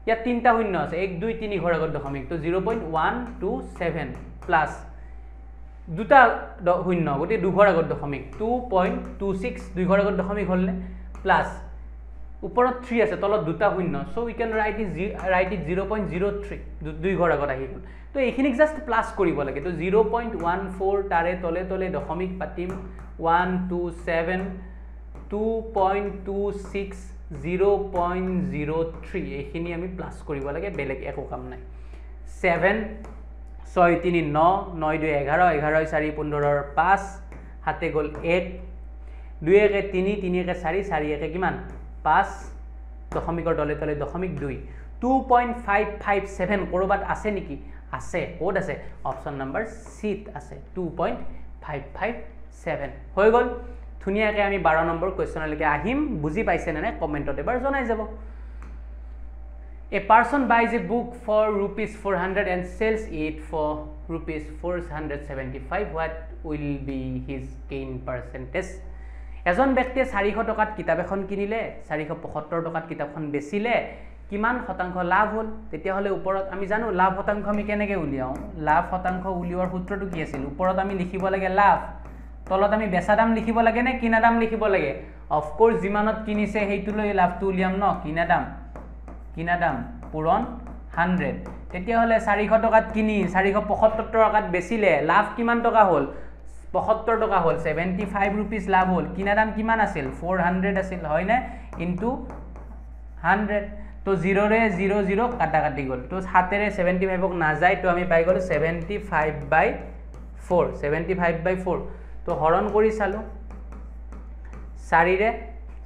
ইয়া তিনটা শূন্য আছে 1 2 3 ঘৰ আগত দশমিক তো 0.127 প্লাস দুটা শূন্য গতি 2 ঘৰ আগত দশমিক 2.26 2 ঘৰ আগত দশমিক হলনে প্লাস ওপৰত 3 আছে তলত দুটা শূন্য so we can right it 0.03 2 ঘৰ আগত আহি গল তো এইখিনিক জাস্ট প্লাস কৰিব লাগে তো 0.14 তাৰে তলে তলে দশমিক পাতিম 127 2.26 0.03 এইখিনি আমি প্লাস কৰিব লাগে বেলেগ একো কাম নাই 7 6 3 9 9 2 11 11 4 15 5 হাতে গল 1 2 1 3 3 1 4 4 1 কিমান 5 দশমিকৰ তলে তলে দশমিক 2 2.557 কৰবাত আছে নেকি আছে কোড আছে অপশন নাম্বাৰ সি আছে 2.557 হৈ গল ধুনিয়াকে আমি 12 নম্বৰ কোৱেশ্চনলৈকে আহিম বুজি পাইছে নে কমেন্টত এবাৰ জনাই যাব A person buys a book for ₹400 and sells it for ₹475 what will be his gain percentage এজন ব্যক্তিয়ে 400 টকাত কিতাপ এখন কিনিলে 475 টকাত কিতাপখন বেচিলে কিমান শতাংশ লাভ হল তেতিয়া হলে ওপৰত আমি জানো লাভ শতাংশ আমি কেনেকৈ উলিয়াও লাভ শতাংশ উলিওৱাৰ সূত্ৰটো কি আছিল ওপৰত আমি লিখিব লাগে লাভ তলত আমি বেচা দাম লিখিব লাগে নে কিনা দাম লিখিব লাগে অফ কোৰ্স জিমানত কিনিছে হেইতুলৈ লাভটো উলিয়াম ন কিনা দাম পূৰণ 100 তেতিয়া হলে 400 টকাত কিনি 475 টকাত বেচিলে লাভ কিমান টকা হল 75 টকা হল 75 रुपीस লাভ হল কিনা দাম কিমান আছিল 400 আছিল হয় না ইনটু 100 তো 0 रे 0 0 কাটা কাটি গল তো হাতেৰে 75 ক না যায় তো আমি পাই গল 75/4 তো হৰণ কৰি চালো 4 रे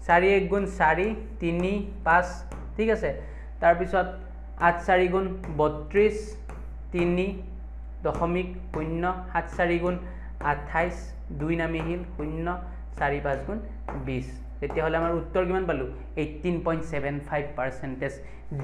4 1 গুণ 4 3 5 ঠিক আছে তাৰ পিছত 8 4 গুণ 32 3 দশমিক 0 7 4 গুণ 28 2 নামি হিল 0 4 5 গুণ 20 তেতিয়া হলে আমাৰ উত্তৰ কিমান পালো 18.75%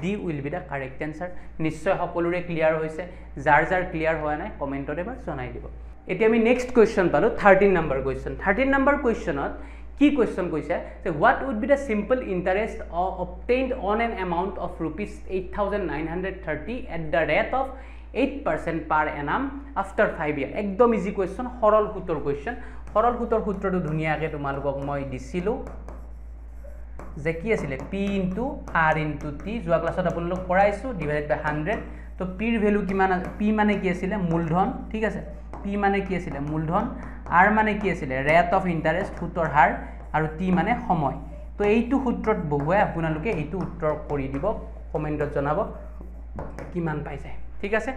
D will be the correct answer নিশ্চয় সকলোৰে ক্লিয়াৰ হৈছে যাৰ যাৰ ক্লিয়াৰ হোৱা নাই কমেন্টত এবাৰ জনাই দিব এতিয়া আমি নেক্সট কোৱেশ্চন পালো 13 নম্বৰ কোৱেশ্চন 13 নম্বৰ কোৱেশ্চনত কি কোৱেশ্চন কৈছে যে what would be the simple interest obtained on an amount of rupees 8930 at the rate of 8% per annum after 5 years একদম ইজি কোৱেশ্চন সৰল সূত্ৰৰ কোৱেশ্চন সৰল সূত্ৰৰ সূত্ৰটো ধুনিয়াকৈ তোমালোকক মই দিছিলো যে কি আছিলে p into r into t যোৱা ক্লাছত আপোনালোক পঢ়াইছো ডিভাইডেড বাই 100 তো p ৰ ভ্যালু কিমান p মানে কি আছিলে মূলধন ঠিক আছে p মানে কি আছিলে মূলধন r মানে কি আছিলে ৰেট অফ ইন্টাৰেষ্ট সুতৰ হাৰ আৰু t মানে সময় তো এইটো সূত্ৰত বহুৱাই আপোনালোকে এইটো উত্তৰ কৰি দিব কমেন্টত জনাব কিমান পাই যায় ঠিক আছে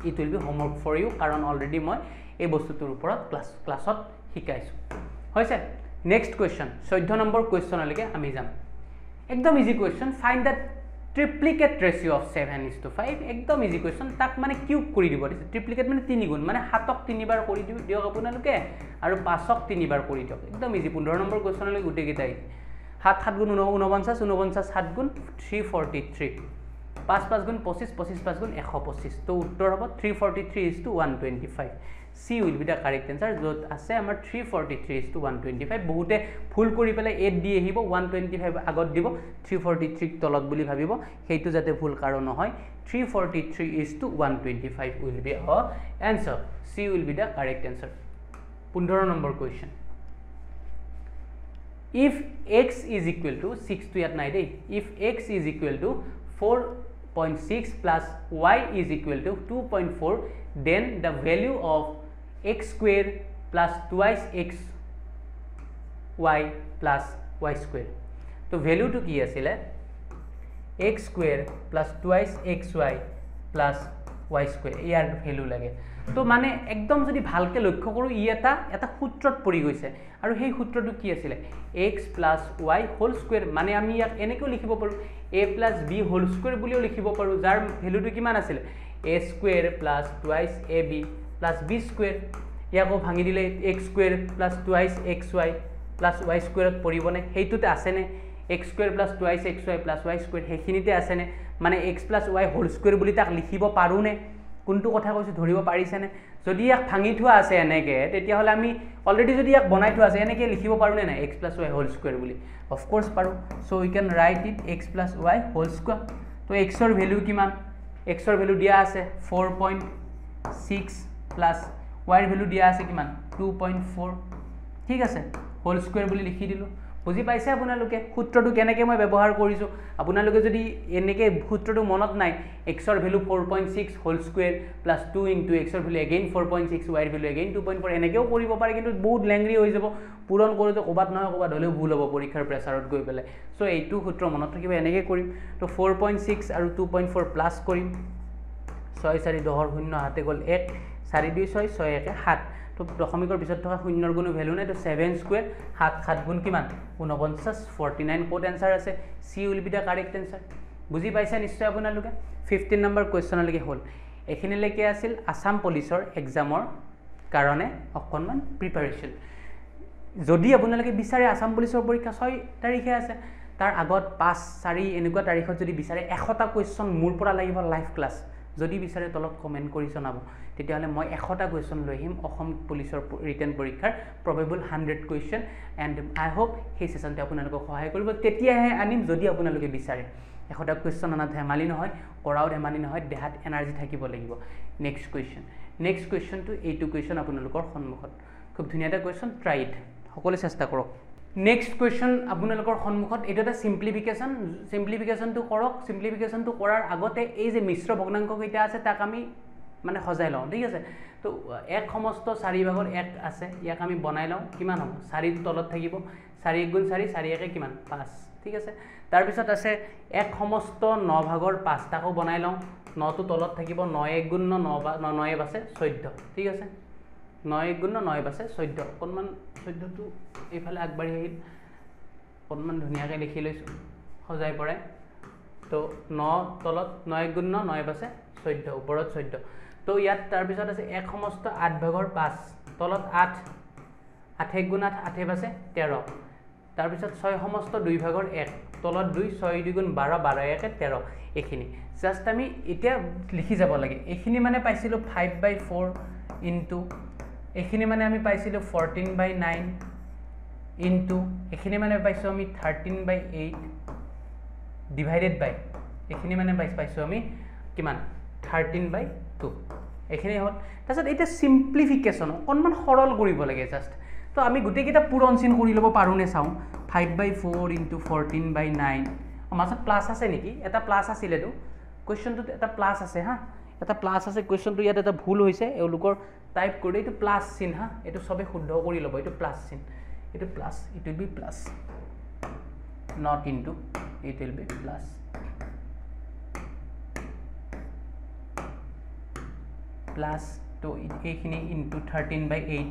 it will be homework for you কাৰণ অলৰেডি মই এই বস্তুটোৰ ওপৰত ক্লাছত শিকাইছো হৈছে নেক্সট কোৱেশ্চন 14 নম্বৰ কোৱেশ্চনলৈকে আমি যাম একদম easy question find the triplicate ratio of 7:5 একদম ইজি কোৱেশ্চন তাক মানে কিউব কৰি দিব দিছে ট্ৰিপ্লিকেট মানে 3 গুণ মানে 7ক 3 বাৰ কৰি দিয়ক আপোনালোকে আৰু 5ক 3 বাৰ কৰি দিয়ক একদম ইজি 15 নম্বৰ কোৱেশ্চনলৈ গুটে গিটা 7 7 গুণ 49 49 7 গুণ 343 5 5 গুণ 25 25 5 গুণ 125 তো উত্তৰ হ'ব 343:125 C will be the correct answer যত আছে আমাৰ 343:125 বহুতে ফুল কৰি পেলাই 8 দি আহিব 125 আগত দিব 343 তলত বুলি ভাবিব হেইটো যাতে ফুল কাৰণ নহয় 343:125 will be our answer C will be the correct answer 15 number question if x is equal to 6 to ইয়াত নাই দেই if x is equal to 4.6 plus y is equal to 2.4 then the value of x square plus twice x y plus y square तो value to কি আছিল x square plus twice xy plus y square ইয়াৰ value লাগে তো মানে একদম যদি ভালকে লক্ষ্য কৰো ই এটা সূত্ৰত পৰি গৈছে আৰু সেই সূত্ৰটো কি আছিল x plus y whole square মানে আমি ইয়াক এনেকৈ লিখিব পাৰো a plus b whole square বুলিও লিখিব পাৰো যাৰ ভ্যালুটো কিমান আছিল a square plus twice ab plus b square ইয়াকো ভাঙি দিলে x square plus twice xy plus y square পৰিবনে হেইটোতে আছে নে x square plus twice xy plus y square হেখিনিতে আছে নে মানে x plus y whole square বুলি তাক লিখিব পাৰো নে কোনটো কথা কৈছো ধৰিব পাৰিছে নে যদি ইয়াক ভাঙি থোৱা আছে এনেকে তেতিয়া হলে আমি অলৰেডি যদি ইয়াক বনাই থোৱা আছে এনেকে লিখিব পাৰো নে না x plus y whole square বুলি অফ কোৰ্স পাৰো so we can right it x plus y whole square তো x ৰ ভ্যালু কিমান x ৰ ভ্যালু দিয়া আছে 4.6 plus y ৰ ভ্যালু দিয়া আছে কিমান 2.4 ঠিক আছে হোল স্কয়াৰ বুলি লিখি দিলো বুজি পাইছে আপোনালোকে সূত্ৰটো কেনেকৈ মই ব্যৱহাৰ কৰিছো আপোনালোকে যদি এনেকৈ সূত্ৰটো মনত নাই x ৰ value 4.6 whole square plus 2 into x ৰ ভ্যালু अगेन 4.6 y ৰ ভ্যালু अगेन 2.4 এনেকেও কৰিব পাৰে কিন্তু বহুত লেংৰি হৈ যাব পূৰণ কৰোতে কবাত নহয় কবাত হলেও ভুল হ'ব পৰীক্ষাৰ প্ৰেছাৰত গৈ পেলাই সো এইটো সূত্ৰ মনত ৰাখিব এনেকৈ কৰিম তো 4.6 আৰু 2.4 প্লাস কৰিম 6 4 10 0 হাতে গল 1 4 2 6 6 1 7 তো দশমিকৰ পিছত থকা শূন্যৰ কোনো ভ্যালু নাই তো 7 স্কয়াৰ 7 7 গুণ কিমান 49 49 কোড आंसर আছে C will be the correct answer বুজি পাইছা নিশ্চয় আপোনালোকে 15 নম্বৰ কোৱেশ্চনলৈকে হল এখিনিলৈকে আছিল আসাম পুলিচৰ এক্সামৰ কাৰণে অকনমান প্ৰিপাৰেচন যদি আপোনালোকে বিচাৰে আসাম পুলিচৰ পৰীক্ষা 6 তাৰিখে আছে তাৰ আগত 5 4 এনেকুৱা তাৰিখত যদি বিচাৰে 100টা কোৱেশ্চন মোৰ পৰা লাগিব লাইভ ক্লাছ যদি বিচাৰে তলত কমেন্ট কৰি জনাব তেতিয়া হলে মই 100টা কোৱেশ্চন লৈ আহিম অসম পুলিচৰ ৰিটেন পৰীক্ষাৰ probable 100 question and I hope হে সেশনতে আপোনালোকক সহায় কৰিব তেতিয়াহে আনিম যদি আপোনালোকে বিচাৰে 100টা কোৱেশ্চন আনা ধেমালি নহয় কৰাও ধেমালি নহয় দেহাত এনাৰ্জি থাকিব লাগিব নেক্সট কোৱেশ্চন টু এইটো কোৱেশ্চন আপোনালোকৰ সন্মুখত খুব ধুনীয়া এটা কোৱেশ্চন ট্ৰাই ইট সকলো চেষ্টা কৰক নেক্সট কোৱেশ্চন আপোনালোকৰ সন্মুখত এটা এটা সিম্পলিফিকেশনটো কৰক সিম্পলিফিকেশনটো কৰাৰ আগতে এই যে মিশ্ৰ ভগ্নাংক কেইটা আছে তাক আমি মানে সজাই লওঁ ঠিক আছে তো এক সমস্ত 4 ভাগৰ 1 আছে ইয়াক আমি বনাই লওঁ কিমান হ'ব 4 তলত থাকিব 4 গুণ 4 4 1 কিমান 5 ঠিক আছে তাৰ পিছত আছে এক সমস্ত 9 ভাগৰ 5 টাকো বনাই লওঁ 9 টো তলত থাকিব 9 1 গুণ 9 9 আছে 14 ঠিক আছে 9 1 গুণ 9 আছে 14 অকনমান 14 টো এইফালে আগবাঢ়ি আহিল অকণমান ধুনীয়াকৈ লিখি লৈছোঁ সজাই পৰাই তো 9 তলত 9 গুণ 9 9 আছে 14 ওপৰত 14 তো ইয়াত তাৰপিছত আছে 1 সমস্ত 8 ভাগৰ 5 তলত 8 8 গুণ 8 8 আছে 13 তাৰপিছত 6 সমস্ত 2 ভাগৰ 1 তলত 2 6 2 গুণ 12 12 1 13 এইখিনি জাস্ট আমি এতিয়া লিখি যাব লাগে এইখিনি মানে পাইছিলোঁ 5/4 ইনটু এইখিনি মানে আমি পাইছিলোঁ 14/9 ইনটু এইখিনি মানে পাইছোঁ আমি 13/8 ডিভাইডেড বাই এইখিনি মানে পাইছোঁ আমি কিমান 13/2 এইখিনি হ'ল তাৰপিছত এতিয়া সিম্পলিফিকেশ্যন অকণমান সৰল কৰিব লাগে জাস্ট তো আমি গোটেইকেইটা পূৰণ চিন কৰি ল'ব পাৰোঁনে চাওঁ 5/4 ইনটু 14/9 মাজত প্লাছ আছে নেকি এটা প্লাছ আছিলেতো কুৱেশ্যনটোত এটা প্লাছ আছে হা এটা প্লাছ আছে কুৱেশ্যনটো ইয়াত এটা ভুল হৈছে এওঁলোকৰ টাইপ কৰি এইটো প্লাছ চিন হা এইটো সবে শুদ্ধ কৰি ল'ব এইটো প্লাছ চিন এইটো plus it will B plus not into it will B plus plus তো এইখিনি ইনটু 13/8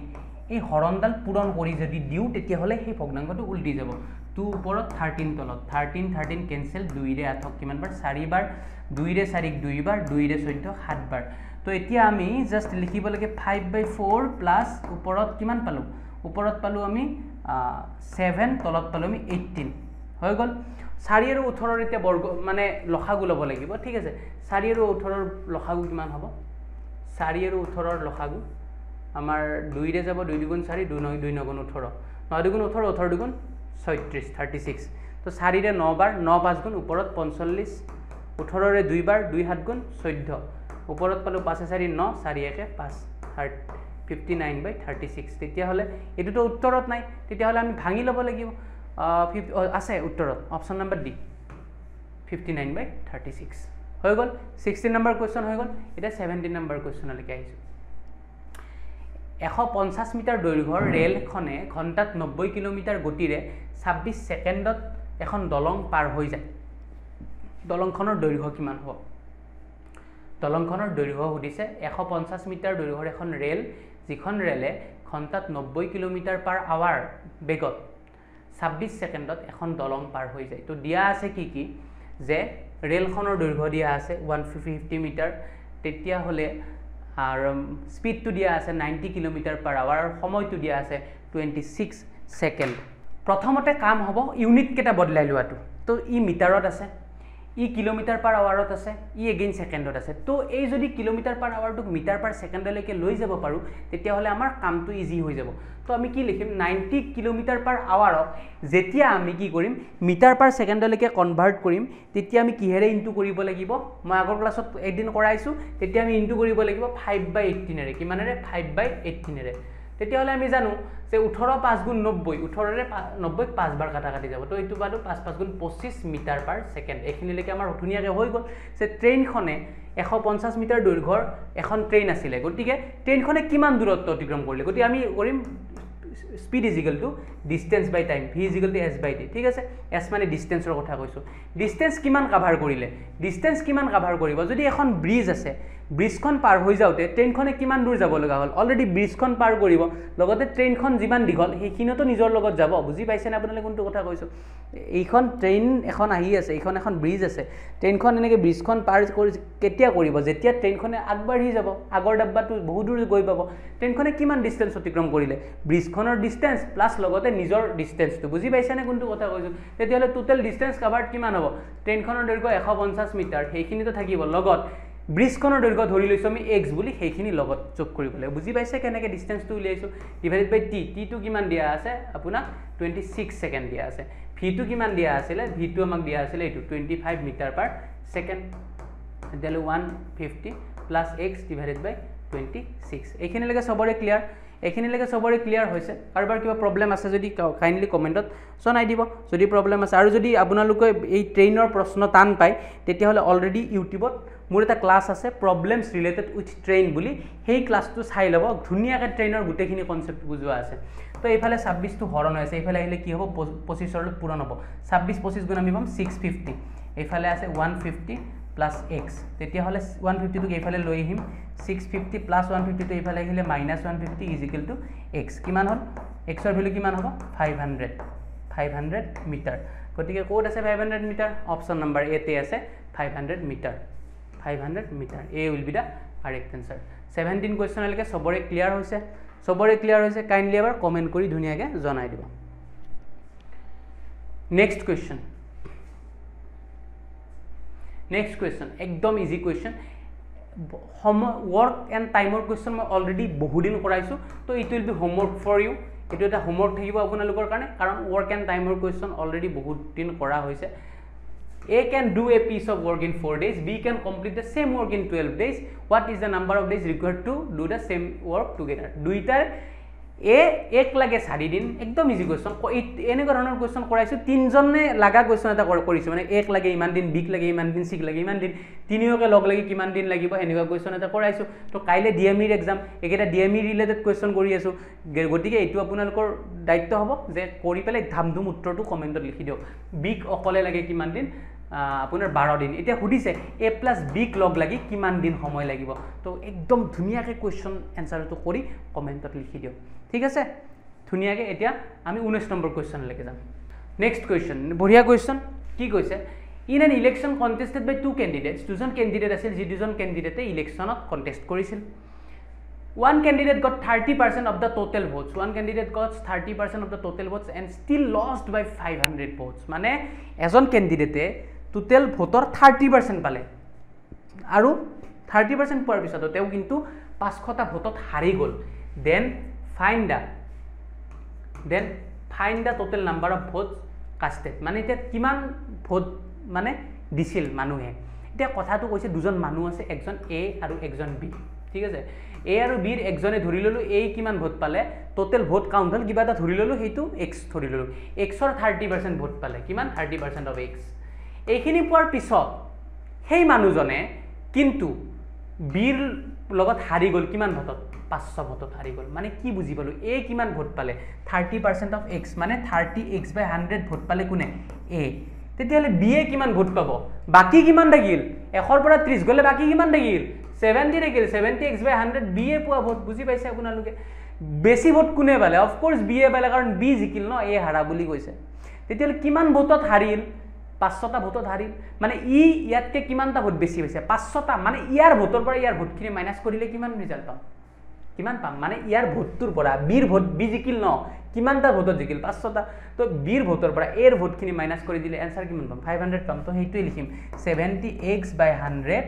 এই হৰণডাল পূৰণ কৰি যদি দিওঁ তেতিয়াহ'লে সেই ভগ্নাংশটো উল্টি যাব 2 ওপৰত 13 তলত 13 13 কেনচেল 2 ৰে 8 কিমান বাৰ 4 বাৰ 2 ৰে 4 2 বাৰ 2 ৰে 14 7 বাৰ তো এতিয়া আমি জাস্ট লিখিব লাগে 5/4 প্লাছ ওপৰত কিমান পালোঁ ওপৰত পালোঁ আমি 7 তলত পালোঁ আমি 18 হৈ গ'ল 4 আৰু 18 এতিয়া বৰ্গ মানে লসাগু ল'ব লাগিব ঠিক আছে 4 আৰু 18 লসাগু কিমান হ'ব 4 আৰু 18 লসাগু আমাৰ 2 ৰে যাব 2 দুগুণ 4 2 9 2 9 18 9 দুগুণ 18 18 দুগুণ 36 36 তো 4 ৰে 9 বাৰ 9 5 গুণ ওপৰত 45 18 ৰে 2 বাৰ 2 7 গুণ 14 ওপৰত পালোঁ 5 4 9 4 1 5 59/36 তেতিয়াহ'লে এইটোতো উত্তৰত নাই তেতিয়াহ'লে আমি ভাঙি ল'ব লাগিব আছে উত্তৰত অপশ্যন নম্বৰ ডি 59/36 হৈ গ'ল 16 নম্বৰ কুৱেশ্যন হৈ গ'ল এতিয়া 17 নম্বৰ কুৱেশ্যনলৈকে আহিছোঁ 150 মিটাৰ দৈৰ্ঘ্যৰ ৰেলখনে ঘণ্টাত 90 কিলোমিটাৰ গতিৰে 26 ছেকেণ্ডত এখন দলং পাৰ হৈ যায় দলংখনৰ দৈৰ্ঘ্য কিমান হ'ব দলংখনৰ দৈৰ্ঘ্য সুধিছে 150 মিটাৰ দৈৰ্ঘ্যৰ এখন ৰেল যিখন ৰেলে ঘণ্টাত 90 কিলোমিটাৰ পাৰ আৱাৰ বেগত 26 ছেকেণ্ডত এখন দলং পাৰ হৈ যায় তো দিয়া আছে কি যে ৰেলখনৰ দৈৰ্ঘ্য দিয়া আছে 150 মিটাৰ তেতিয়াহ'লে আৰু স্পীডটো দিয়া আছে 90 কিলোমিটাৰ পাৰ আৱাৰ আৰু সময়টো দিয়া আছে 26 ছেকেণ্ড প্ৰথমতে কাম হ'ব ইউনিট কেইটা বদলাই লোৱাটো তো ই মিটাৰত আছে ই কিলোমিটাৰ পাৰ আৱাৰত আছে ই এগেইন ছেকেণ্ডত আছে তো এই যদি কিলোমিটাৰ পাৰ আৱাৰটোক মিটাৰ পাৰ ছেকেণ্ডলৈকে লৈ যাব পাৰোঁ তেতিয়াহ'লে আমাৰ কামটো ইজি হৈ যাব তো আমি কি লিখিম 90 কিলোমিটাৰ পাৰ আৱাৰক যেতিয়া আমি কি কৰিম মিটাৰ পাৰ ছেকেণ্ডলৈকে কনভাৰ্ট কৰিম তেতিয়া আমি কিহেৰে ইনটু কৰিব লাগিব মই আগৰ ক্লাছত একদিন কৰাইছোঁ তেতিয়া আমি ইনটু কৰিব লাগিব 5/18 ৰে কিমানেৰে 5/18 ৰে তেতিয়াহ'লে আমি জানো যে 18 5 গুণ 90 18 ৰে 90 5 বাৰ কাটি যাব তো এইটো পালোঁ 5 5 গুণ 25 মিটাৰ পাৰ ছেকেণ্ড এইখিনিলৈকে আমাৰ ধুনীয়াকৈ হৈ গ'ল যে ট্ৰেইনখনে 150 মিটাৰ দৈৰ্ঘ্যৰ এখন ট্ৰেইন আছিলে গতিকে ট্ৰেইনখনে কিমান দূৰত্ব অতিক্ৰম কৰিলে গতিকে আমি কৰিম speed is equal to distance by time V is equal to S by T ঠিক আছে এছ মানে ডিষ্টেঞ্চৰ কথা কৈছোঁ ডিষ্টেঞ্চ কিমান কাভাৰ কৰিলে ডিষ্টেঞ্চ কিমান কাভাৰ কৰিব যদি এখন ব্ৰিজ আছে ব্ৰিজখন পাৰ হৈ যাওঁতে ট্ৰেইনখনে কিমান দূৰ যাব লগা হ'ল অলৰেডি ব্ৰিজখন পাৰ কৰিব লগতে ট্ৰেইনখন যিমান দীঘল সেইখিনিতো নিজৰ লগত যাব বুজি পাইছেনে আপোনালোকে কোনটো কথা কৈছোঁ এইখন ট্ৰেইন এখন আহি আছে এইখন এখন ব্ৰিজ আছে ট্ৰেইনখন এনেকৈ ব্ৰিজখন পাৰ কৰি কেতিয়া কৰিব যেতিয়া ট্ৰেইনখনে আগবাঢ়ি যাব আগৰ ডাব্বাটো বহু দূৰ গৈ পাব ট্ৰেইনখনে কিমান ডিষ্টেঞ্চ অতিক্ৰম কৰিলে ব্ৰিজখনৰ ডিষ্টেঞ্চ প্লাছ লগতে নিজৰ ডিষ্টেঞ্চটো বুজি পাইছেনে কোনটো কথা কৈছোঁ তেতিয়াহ'লে টোটেল ডিষ্টেঞ্চ কাভাৰ্ড কিমান হ'ব ট্ৰেইনখনৰ দৈৰ্ঘ্য 150 মিটাৰ সেইখিনিতো থাকিব লগত ব্ৰিজখনৰ দৈৰ্ঘ্য ধৰি লৈছোঁ আমি x বুলি সেইখিনি লগত যোগ কৰিব লাগিব বুজি পাইছে কেনেকৈ ডিষ্টেঞ্চটো উলিয়াইছোঁ ডিভাইডেড বাই টি টিটো কিমান দিয়া আছে আপোনাক 26 ছেকেণ্ড দিয়া আছে ভিটো কিমান দিয়া আছিলে ভিটো আমাক দিয়া আছিলে এইটো 25 মিটাৰ পাৰ ছেকেণ্ড তেতিয়াহ'লে 150 প্লাছ x ডিভাইডেড বাই 26 এইখিনিলৈকে চবৰে ক্লিয়াৰ এইখিনিলৈকে চবৰে ক্লিয়াৰ হৈছে কাৰোবাৰ কিবা প্ৰব্লেম আছে যদি কাইণ্ডলি কমেণ্টত জনাই দিব যদি প্ৰব্লেম আছে আৰু যদি আপোনালোকে এই ট্ৰেইনৰ প্ৰশ্ন টান পায় তেতিয়াহ'লে অলৰেডি ইউটিউবত মোৰ এটা ক্লাছ আছে প্ৰব্লেমছ ৰিলেটেড উইথ ট্ৰেইন বুলি সেই ক্লাছটো চাই ল'ব ধুনীয়াকৈ ট্ৰেইনৰ গোটেইখিনি কনচেপ্ট বুজোৱা আছে তো এইফালে 26টো হৰণ হৈ আছে এইফালে আহিলে কি হ'ব 25ৰ পূৰণ হ'ব 26 25 গুণ আমি পাম 650 এইফালে আছে 150 প্লাছ এক্স তেতিয়াহ'লে 150টোক এইফালে লৈ আহিম 650 প্লাছ 150টো এইফালে আহিলে -150 ইজ ইকুৱেল টু এক্স কিমান হ'ল এক্সৰ ভেলু কিমান হ'ব 500 500 মিটাৰ গতিকে কোড আছে 500 মিটাৰ অপশন নাম্বাৰ এ তে আছে 500 metre 500 metre A will be the correct answer 17 question লৈকে সবৰে ক্লিয়াৰ হৈছে কাইন্ডলি এবাৰ কমেন্ট কৰি ধুনিয়াকে জনাই দিব নেক্সট কোৱেশ্চন একদম easy question work and timer question মই অলৰেডি বহুদিন কৰাইছো তো it will be homework for you এটো এটা হোমৱৰ্ক থাকিব আপোনালোকৰ কাৰণে কাৰণ work and timer question already বহুত দিন কৰা হৈছে A can do a piece of work in 4 days B can complete the same work in 12 days what is the number of days required to do the same work together দুইটাৰ A এক লাগে 4 দিন একদম ইজি কোৱেশ্চন এনেকুৱা ধৰণৰ কোৱেশ্চন কৰাইছো তিনজনে লাগা কোৱেশ্চন এটা কৰিছো মানে এক লাগে ইমান দিন বিক লাগে ইমান দিন সিক লাগে ইমান দিন তিনিওকে লগ লাগি কিমান দিন লাগিব এনেকুৱা কোৱেশ্চন এটা কৰাইছো তো কাইলে ডিএমই এক্সাম একেটা ডিএমই ৰিলেটেড কোৱেশ্চন কৰি আছো গতিকে এটো আপোনালোকৰ দায়িত্ব হ'ব যে কৰি পেলাই ধামধুম উত্তৰটো কমেন্টত লিখি দিওক বিক অকলে লাগে কিমান দিন আপোনাৰ 12 দিন এটা সুধিছে a + b লগ লাগি কিমান দিন সময় লাগিব তো একদম ধুনিয়াকে কোৱেশ্চন আনসাৰটো কৰি কমেন্টত লিখি দিওক ঠিক আছে ধুনিয়াকে এতিয়া আমি 19 নম্বৰ কোৱেশ্চন লৈকে যাম নেক্সট কোৱেশ্চন বঢ়িয়া কোৱেশ্চন কি কৈছে in an election contested by two candidates দুজন ক্যান্ডিডেট আছিল যি দুজন ক্যান্ডিডেটে ইলেকশনত কন্টেস্ট কৰিছিল one candidate got 30% of the total votes one candidate got 30% of the total votes and still lost by 500 votes মানে এজন ক্যান্ডিডেটে টোটাল ভোটৰ 30% পালে আৰু 30% পোৱাৰ পিছত তেও কিন্তু 500টা ভোটত হাৰি গল then find the total number of votes casted মানে এটা কিমান ভোট মানে দিছিল মানুহে এটা কথাটো কৈছে দুজন মানুহ আছে একজন A আৰু একজন B ঠিক আছে A আৰু B একজনে ধৰি ললো A কিমান ভোট পালে টোটাল ভোট কাউন্ট হল কিবা এটা ধৰি ললো হেতু x ধৰি ললো x ৰ 30% ভোট পালে কিমান 30% of x এইখিনি পোৱাৰ পিছত হেই মানুহজনে কিন্তু বিৰ লগত হাৰি গল কিমান ভোটত 500 ভোটত হাৰি গল মানে কি বুজি পালো a কিমান ভোট পালে 30% of x মানে 30x/100 ভোট পালে কোনে a তেতিয়ালে b এ কিমান ভোট পাব বাকি কিমান থাকিল 1 ৰ পৰা 30 গলে বাকি কিমান থাকিল 70 থাকিল 70x/100 b এ পোৱা ভোট বুজি পাইছে আপোনালোকে বেছি ভোট কোনে পালে অফ কোৰ্স b এ পালে কাৰণ b জিকিল ন a হাৰা বুলি কৈছে তেতিয়ালে কিমান ভোটত হাৰিল 500টা ভোটত হাৰিল মানে ই ইয়াতকে কিমানটা ভোট বেছি হৈছে 500টা মানে ইয়াৰ ভোটৰ পৰা ইয়াৰ ভোটখিনি মাইনাস কৰিলে কিমান ৰিজাল্ট পাম কিমান পাম মানে ইয়াৰ ভোটটোৰ পৰা বিৰ ভোট বি জিকিল ন কিমানটা ভোটত জিকিল 500টা তো বিৰ ভোটৰ পৰা এৰ ভোটখিনি মাইনাস কৰি দিলে आंसर কিমান পাম 500 পাম তো হেইটোই লিখিম 70x/100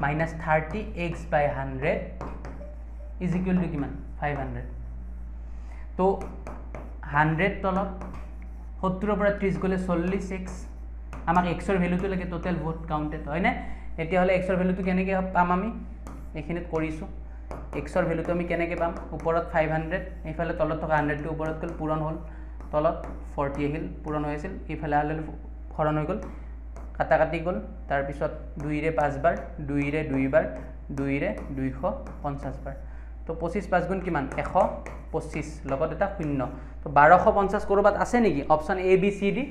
minus 30x/100 is equal to কিমান 500 তো 100 তলত 70 ৰ পৰা 30 গলে 46 আমাক x ৰ ভ্যালুটো লাগে টোটাল ভোট কাউন্টেড হয় না এতিয়া হলে x ৰ ভ্যালুটো কেনেকে পাম আমি এখিনিত কৰিছো x ৰ ভ্যালুটো আমি কেনেকে পাম ওপৰত 500 এইফালে তলত থকা 100 টো ওপৰত গল পূৰণ হল তলত 40 আহিল পূৰণ হৈছিল এইফালে আলে হৰণ হৈ গল কাটা কাটি গল তাৰ পিছত 2 ৰে 5 বাৰ 2 ৰে 2 বাৰ 2 ৰে 250 বাৰ তো 25 5 গুণ কিমান 125 লগত এটা শূন্য তো 1250 কৰবাত আছে নেকি option A B C D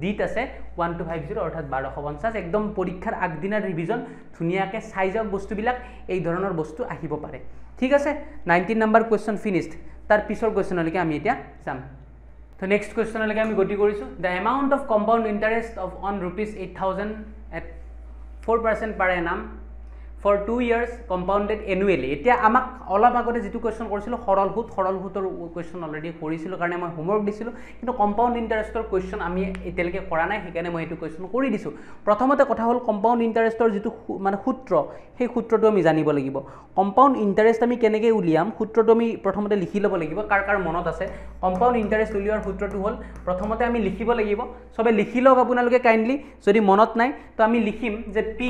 ডিত আছে 1250 অৰ্থাৎ 1250 একদম পৰীক্ষাৰ আগদিনাৰ ৰিভিজন ধুনিয়াকে সাইজক বস্তুবিলাক এই ধৰণৰ বস্তু আহিব পাৰে ঠিক আছে 19 নম্বৰ কোৱেশ্চন ফিনিশড তাৰ পিছৰ কোৱেশ্চনলৈকে আমি এতিয়া যাম তো নেক্সট কোৱেশ্চনলৈকে আমি গতি কৰিছো the amount of compound interest of on rupees 8000 at 4% per annum for 2 years compounded annually এতিয়া আমাক অলপ আগতে যেটো কোৱেশ্চন কৰিছিল সৰল সুতৰ কোৱেশ্চন অলৰেডি কৰিছিল কাৰণে মই হোমৱৰ্ক দিছিল কিন্তু কম্পাউণ্ড ইন্টাৰেষ্টৰ কোৱেশ্চন আমি এতিয়ালৈকে কৰা নাই সেইকাৰণে মই এটো কোৱেশ্চন কৰি দিছো প্ৰথমতে কথা হল কম্পাউণ্ড ইন্টাৰেষ্টৰ যেটো মানে সূত্ৰ সেই সূত্ৰটো আমি জানিব লাগিব কম্পাউণ্ড ইন্টাৰেষ্ট আমি কেনেকৈ উলিয়াম সূত্ৰটো আমি প্ৰথমতে লিখি ল'ব লাগিব কাৰ মনত আছে কম্পাউণ্ড ইন্টাৰেষ্ট উলিওৱাৰ সূত্ৰটো হল প্ৰথমতে আমি লিখিব লাগিব সবে লিখি লওক আপোনালোকে কাইন্ডলি যদি মনত নাই তো আমি লিখিম যে p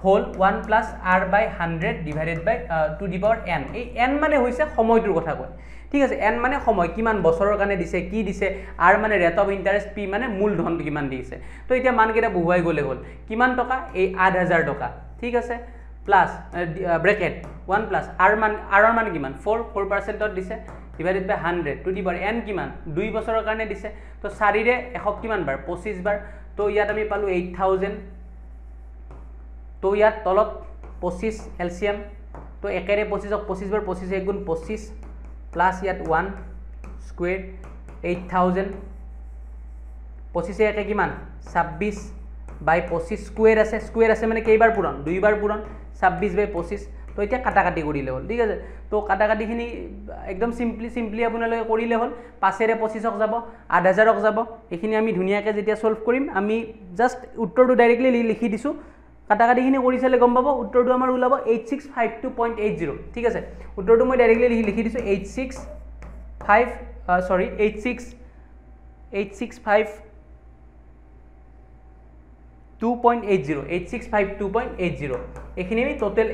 whole 1 plus r by 100 divided by to the power n এই n মানে হৈছে সময়টোৰ কথা কয় ঠিক আছে n মানে সময় কিমান বছৰৰ কাৰণে দিছে কি দিছে r মানে ৰেট অফ ইন্টাৰেষ্ট p মানে মূলধনটো কিমান দিছে তো এতিয়া মান কেটা বহুৱাই গলে হল কিমান টকা এই 8000 টকা ঠিক আছে প্লাস ব্র্যাকেট 1 plus r মান কিমান 4% ত দিছে divided by 100 to the power n কিমান 2 বছৰৰ কাৰণে দিছে তো 4 ৰে 100 কিমান বাৰ 25 বাৰ তো ইয়াত আমি পালো 8000 তো ইয়াত তলত 25 এলসিয়াম তো একেৰে 25 বাৰ 25 গুণ 25 প্লাস ইয়াত 1 স্কয়ার 8000 25 একে কিমান 26 বাই 25 স্কোয়ার আছে মানে কেইবাৰ পূৰণ দুইবাৰ পূৰণ 26 বাই 25 তো এতিয়া কাটাকাটি কৰিলে হ'ল ঠিক আছে তো কাটাকাটিখিনি একদম সিম্পলি আপোনালোকে কৰিলে হ'ল 5 এৰে 25ক যাব 8000ক যাব এইখিনি আমি ধুনীয়াকৈ যেতিয়া সলভ কৰিম আমি জাস্ট উত্তৰটো ডাইৰেক্টলি লিখি দিছো কাটাকাটিখিনি কৰি চালে গম পাব উত্তৰটো আমাৰ ওলাব 8652.80 ঠিক আছে উত্তৰটো মই ডাইৰেক্টলি লিখি দিছো 8652.80 এইখিনি আমি টোটাল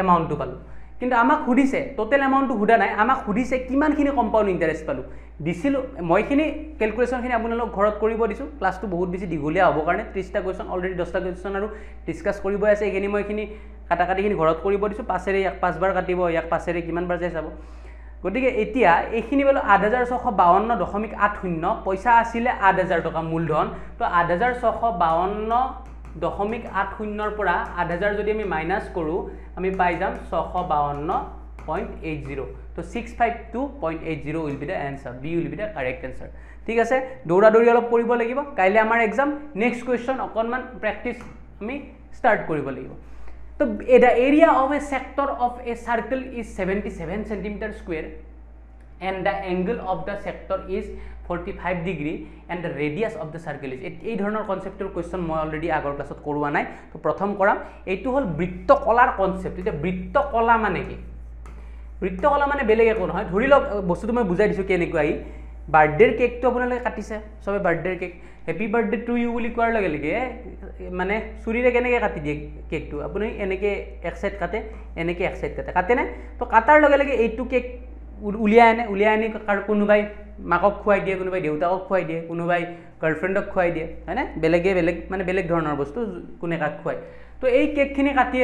এমাউন্টটো পালো কিন্তু আমাক খুদিছে টোটাল এমাউন্টটো হুদা নাই আমাক খুদিছে কিমানখিনি কম্পাউন্ড ইন্টারেস্ট পালো দিছিল মইখিনি ক্যালকুলেশনখিনি আপোনালোক ঘৰত কৰিব দিছো ক্লাসটো বহুত বেছি দীঘলীয়া হ'ব কাৰণে 30টা কোৱেশ্চন অলৰেডি 10টা কোৱেশ্চন আৰু ডিসকাস কৰিব আছে এইখিনি মইখিনি কাটাকাটিখিনি ঘৰত কৰিব দিছো 5 এৰে 5 বাৰ কাটিব 5 এৰে কিমান বাৰ যায় চাব গতিকে এতিয়া এইখিনি বলো 8652.80 পইচা আছিল 8000 টকা মূলধন তো 8652.80 পৰা 8000 যদি আমি মাইনাস কৰো আমি পাই যাম 652.80 তো 652.80 will be the answer b will be the correct answer ঠিক আছে দৌৰা দৌৰি অলপ কৰিব লাগিব কাইলে আমাৰ এক্সাম নেক্সট কোৱেশ্চন অকনমান প্ৰেক্টিস আমি স্টাৰ্ট কৰিব লাগিব তো the area of a sector of a circle is 77 cm square and the angle of the sector is 45 degree and the radius of the circle is এই ধৰণৰ কনসেপ্টৰ কোৱেশ্চন মই অলৰেডি আগৰ ক্লাছত কৰোৱা নাই তো প্ৰথম কৰাম এইটো হল বৃত্তকলাৰ কনসেপ্ট এটা বৃত্তকলা মানে কি বৃত্তকলা মানে বেলেগ একো নহয় ধৰি লওক বস্তুটো মই বুজাই দিছো কেনেকৈ বাৰ্থডেৰ কেকটো আপোনালোকে কাটিছে সবে বাৰ্থডেৰ cake happy birthday to you বুলি কোৱাৰ লগে লগে মানে চুৰিৰে কেনেকৈ কাটি দিয়ে কেকটো আপুনি এনেকৈ এক সাইড কাটে এনেকৈ এক সাইড কাটে না তো কাটাৰ লগে লগে এইটো কেক উলিয়াই আনি কোনোবাই মাকক খুৱাই দিয়ে কোনোবাই দেউতাকক খুৱাই দিয়ে কোনোবাই গাৰ্লফ্ৰেণ্ডক খুৱাই দিয়ে হয়নে বেলেগ মানে বেলেগ ধৰণৰ বস্তু কোনে কাক খুৱাই তো এই কেকখিনি কাটি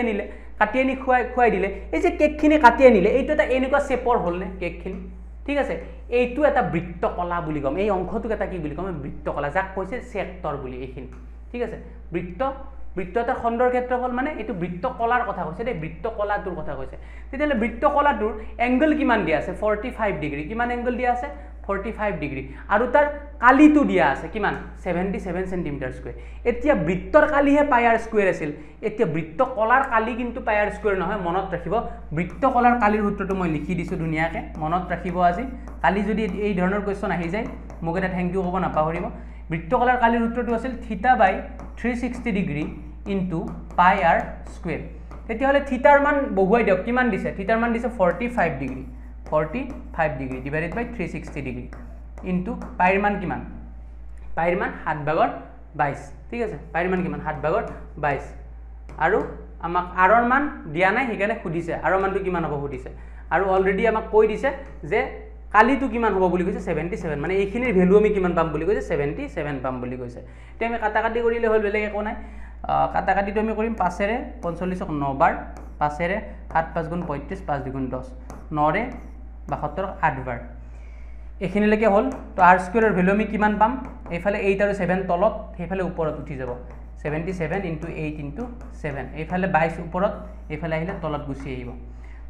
আনি খুৱাই দিলে এই যে কেকখিনি কাটি আনিলে এইটো এটা এনেকুৱা শেপৰ হ'ল নে কেকখিনি ঠিক আছে এইটো এটা বৃত্তকলা বুলি কম এই অংশটোক এটা কি বুলি কম বৃত্তকলা যাক কৈছে সেক্টৰ বুলি এইখিনি ঠিক আছে বৃত্ত এটা খণ্ডৰ ক্ষেত্ৰফল মানে এইটো বৃত্তকলাৰ কথা কৈছে দে বৃত্তকলাটোৰ কথা কৈছে তেতিয়ালে বৃত্তকলাটোৰ এংগল কিমান দিয়া আছে 45 ডিগ্ৰী কিমান এংগল দিয়া আছে 45 ডিগ্ৰী আৰু তাৰ কালিটো দিয়া আছে কিমান 77 সেন্টিমিটাৰ স্কয়াৰ এতিয়া বৃত্তৰ কালিহে পায়াৰ স্কয়াৰ আছিল এতিয়া বৃত্তকলাৰ কালি কিন্তু পায়াৰ স্কয়াৰ নহয় মনত ৰাখিব বৃত্তকলাৰ কালিৰ সূত্ৰটো মই লিখি দিছো ধুনীয়াকৈ মনত ৰাখিব আজি কালি যদি এই ধৰণৰ কোৱেশ্চন আহি যায় মোক এটা থ্যাংক ইউ ক'ব নাপাহৰিব বৃত্তকলাৰ কালিৰ সূত্ৰটো আছিল θ/360 degree into pi r square তেতিয়াহলে থিটাৰ মান বহুৱাই দিয়ক কিমান দিছে থিটাৰ মান দিছে 45 ডিগ্ৰী 45 ডিগ্ৰী ডিভাইডেড বাই 360 ডিগ্ৰী ইনটু পাইৰ মান কিমান পাইৰ মান 7/22 ঠিক আছে পাইৰ মান কিমান 7/22 আৰু আমাক আৰৰ মান দিয়া নাই হেকানে খুদিছে আৰৰ মানটো কিমান হ'ব খুদিছে আৰু অলৰেডি আমাক কৈ দিছে যে কালিটো কিমান হ'ব বুলি কৈছে 77 মানে এইখিনিৰ ভ্যালু আমি কিমান পাম বুলি কৈছে 77 পাম বুলি কৈছে তে আমি কাটাকাটি কৰিলে হ'ল বেলেগ একো নাই কাটাকাটিটো আমি কৰিম 5 এৰে 45ক 9 বাৰ 5 এৰে 7 5 গুণ 35 5 2 গুণ 10 9 ৰে 72ক 8 বাৰ এইখিনিলৈকে হ'ল তো r স্কয়াৰৰ ভ্যালু আমি কিমান পাম এইফালে 8 আৰু 7 তলত সেইফালে ওপৰত উঠি যাব 77 * 8 * 7 এইফালে 22 ওপৰত এইফালে আহিলে তলত গুচি আহিব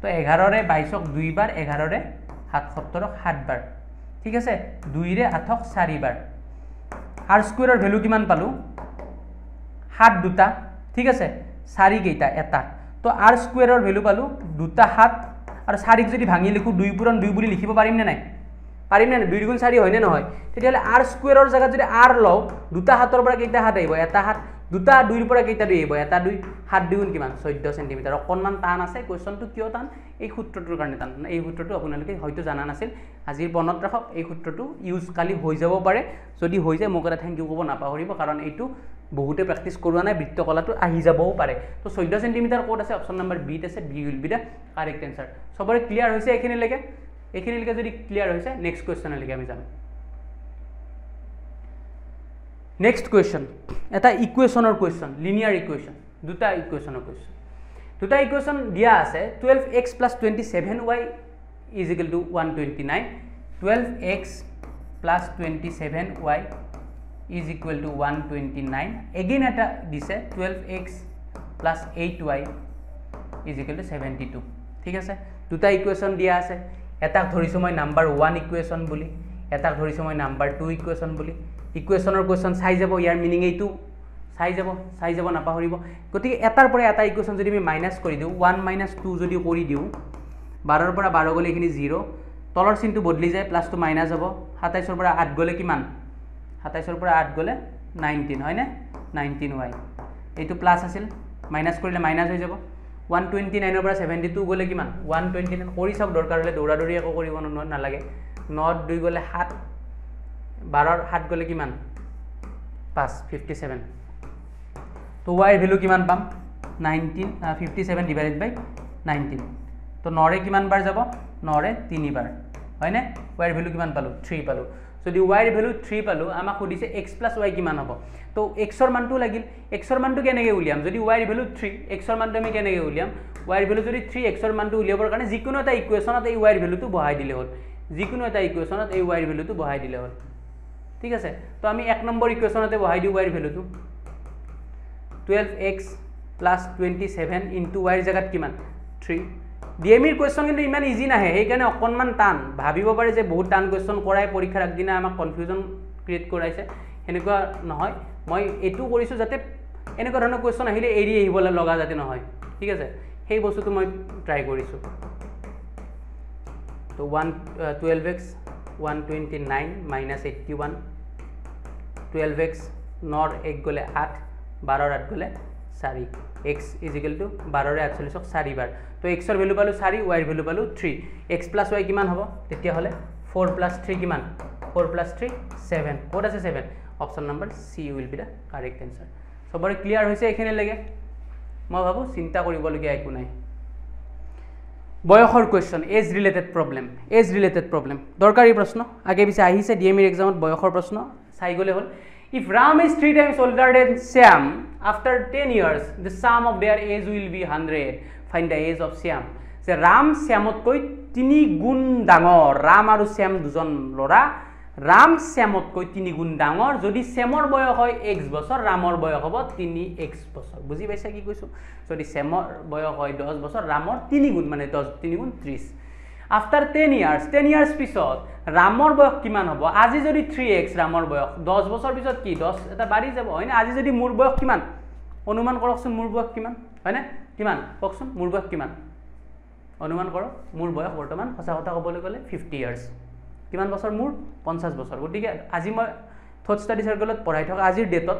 তো 11 ৰে 22ক 2 বাৰ 11 ৰে 77ক 7 বাৰ ঠিক আছে 2 ৰে 8ক 4 বাৰ r স্কয়াৰৰ ভ্যালু কিমান পালো 7 দুটা ঠিক আছে 4 কেইটা এটা তো r স্কয়াৰৰ ভ্যালু পালো দুটা 7 আৰু 4ক যদি ভাঙি লিখো 2 পূৰণ 2 বুলি লিখিব পাৰিম নে নাই পাৰিম নে 2 গুণ 4 হয় নে নহয় তেতিয়ালে r স্কয়াৰৰ জায়গাত যদি r লও দুটা 7ৰ পৰা কেইটা 7 আহিব এটা 7 দুটা 2ৰ পৰা কেইটা 2 আহিব এটা 2 7 গুণ কিমান 14 সেন্টিমিটাৰ অকনমান টান আছে কোৱেশ্চনটো কিয় টান এই সূত্ৰটোৰ কাৰণে টান এই সূত্ৰটো আপোনালোকে হয়তো জানা নাছিল আজিৰ বনত ৰাখক এই সূত্ৰটো ইউজ কালি হৈ যাব পাৰে যদি হৈ যায় মোক এটা থ্যাংক ইউ ক'ব নাপাহৰিব কাৰণ এইটো বহুতে প্ৰেক্টিস কৰোৱা নাই বৃত্তকলাটো আহি যাবও পাৰে তো 14 সেন্টিমিটাৰ কোড আছে অপচন নম্বৰ বি আছে B will be the correct answer সবৰে ক্লিয়াৰ হৈছে এইখিনিলৈকে যদি ক্লিয়াৰ হৈছে নেক্সট কোৱেশ্চনলৈকে আমি যাম নেক্সট কোৱেশ্চন এটা ইকুৱেশ্যনৰ কোৱেশ্চন লিনিয়াৰ ইকুৱেশ্যন দুটা ইকুৱেশ্যনৰ কোৱেশ্চন দুটা ইকুৱেশ্যন দিয়া আছে 12x + 27y = 129 12x + 27y = 129 again এটা দিছে 12x + 8y = 72 ঠিক আছে দুটা ইকুৱেশ্যন দিয়া আছে এটা ধৰিছো মই নাম্বাৰ 1 ইকুৱেশ্যন বুলি এটা ধৰিছো মই নাম্বাৰ 2 ইকুৱেশ্যন বুলি ইকুৱেশ্যনৰ কুৱেশ্যন চাই যাব ইয়াৰ মিনিং এইটো চাই যাব নাপাহৰিব গতিকে এটাৰ পৰা এটা ইকুৱেশ্যন যদি আমি মাইনাছ কৰি দিওঁ 1 - 2 যদি কৰি দিওঁ 12 পৰা 12 গ'লে এইখিনি 0 তলৰ চিনটো বদলি যায় প্লাছটো মাইনাছ হ'ব 27 পৰা 8 গ'লে কিমান 27 পৰা 8 গ'লে 19 হয়নে 19y এইটো প্লাছ আছিল মাইনাছ কৰিলে মাইনাছ হৈ যাব 129 পৰা 72 গ'লে কিমান 129 কৰি চাওক দৰকাৰ হ'লে দৌৰাদৌৰি একো কৰিব নালাগে 9 2 গ'লে 7 12 7 গ'লে কিমান 5 57 তো y ভ্যালু কিমান পাম 57 ডিভাইডেড বাই 19 তো 9 ৰে কিমান বাৰ যাব 9 ৰে 3 বাৰ হয়নে y ৰ ভ্যালু কিমান পালো 3 পালো যদি y ৰ ভ্যালু 3 পালো আমাক সুধিছে x + y কিমান হ'ব তো x ৰ মানটো লাগিল x ৰ মানটো কেনেকৈ উলিয়াম যদি y ৰ ভ্যালু 3 x ৰ মানটো আমি কেনেকৈ উলিয়াম y ৰ ভ্যালু যদি 3 x ৰ মানটো উলিয়াবৰ কাৰণে যিকোনো এটা ইকুৱেশ্যনত এই y ৰ ভ্যালুটো বহাই দিলে হ'ল যিকোনো এটা ইকুৱেশ্যনত এই y ৰ ভ্যালুটো বহাই দিলে হ'ল ঠিক আছে তো আমি 1 নম্বৰ ইকুৱেশ্যনতে বহাই দিও y ৰ ভ্যালুটো 12x + 27 * y ৰ জাগাত কিমান 3 ডিএমইৰ কুৱেশ্যন কিন্তু ইমান ইজি নাহে সেইকাৰণে অকণমান টান ভাবিব পাৰে যে বহুত টান কুৱেশ্যন কৰাই পৰীক্ষাৰ আগদিনা আমাক কনফিউজন ক্ৰিয়েট কৰাইছে সেনেকুৱা নহয় মই এইটো কৰিছোঁ যাতে এনেকুৱা ধৰণৰ কুৱেশ্যন আহিলে এৰি আহিব লগা যাতে নহয় ঠিক আছে সেই বস্তুটো মই ট্ৰাই কৰিছোঁ তো 12x 129 - 81 12x 9 1 গ'লে 8 12 8 গ'লে 4 x = 12 ৰে 48ক 4 বাৰ তো x ৰ ভ্যালু পালো 4 y ৰ ভ্যালু পালো 3 x + y কিমান হ'ব তেতিয়া হলে 4 + 3 কিমান 4 + 3 7 ক'ত আছে 7 option number C will be the correct answer সবৰে ক্লিয়াৰ হৈছে এখানে লাগে মই ভাবো চিন্তা কৰিবলগীয়া একো নাই বয়সৰ কুৱেশ্যন এজ ৰিলেটেড প্ৰবলেম দৰকাৰী প্ৰশ্ন আগে পিছে আহিছে ডিএমইৰ এক্সামত বয়সৰ প্ৰশ্ন চাই গলে হ'ল if Ram is 3 times older than Shyam after 10 years the sum of their age will be 100 find the age of Shyam যে Ram Shyamতকৈ 3 গুণ ডাঙৰ Ram আৰু Shyam দুজন লৰা Ram Shyamতকৈ 3 গুণ ডাঙৰ যদি Shyamৰ বয়স হয় x বছৰ Ramৰ বয়স হ'ব 3x বছৰ বুজি পাইছা কি কৈছো যদি Shyamৰ বয়স হয় 10 বছৰ Ramৰ 3 গুণ মানে 10 3 গুণ 30 after 10 years পিছত Ramৰ বয়স কিমান হ'ব আজি যদি 3x Ramৰ বয়স 10 বছৰ পিছত কি 10 এটা বাঢ়ি যাব হয়নে আজি যদি মোৰ বয়স কিমান অনুমান কৰকচোন মোৰ বয়স কিমান হয়নে কিমান কওকচোন মোৰ বয়স কিমান অনুমান কৰক মোৰ বয়স বৰ্তমান সঁচা কথা ক'বলৈ গ'লে 50 years কিমান বছৰ মোৰ 50 বছৰ গতিকে আজি মই থট ষ্টাডি সাৰ্কেলত পঢ়াই থকা আজিৰ ডেটত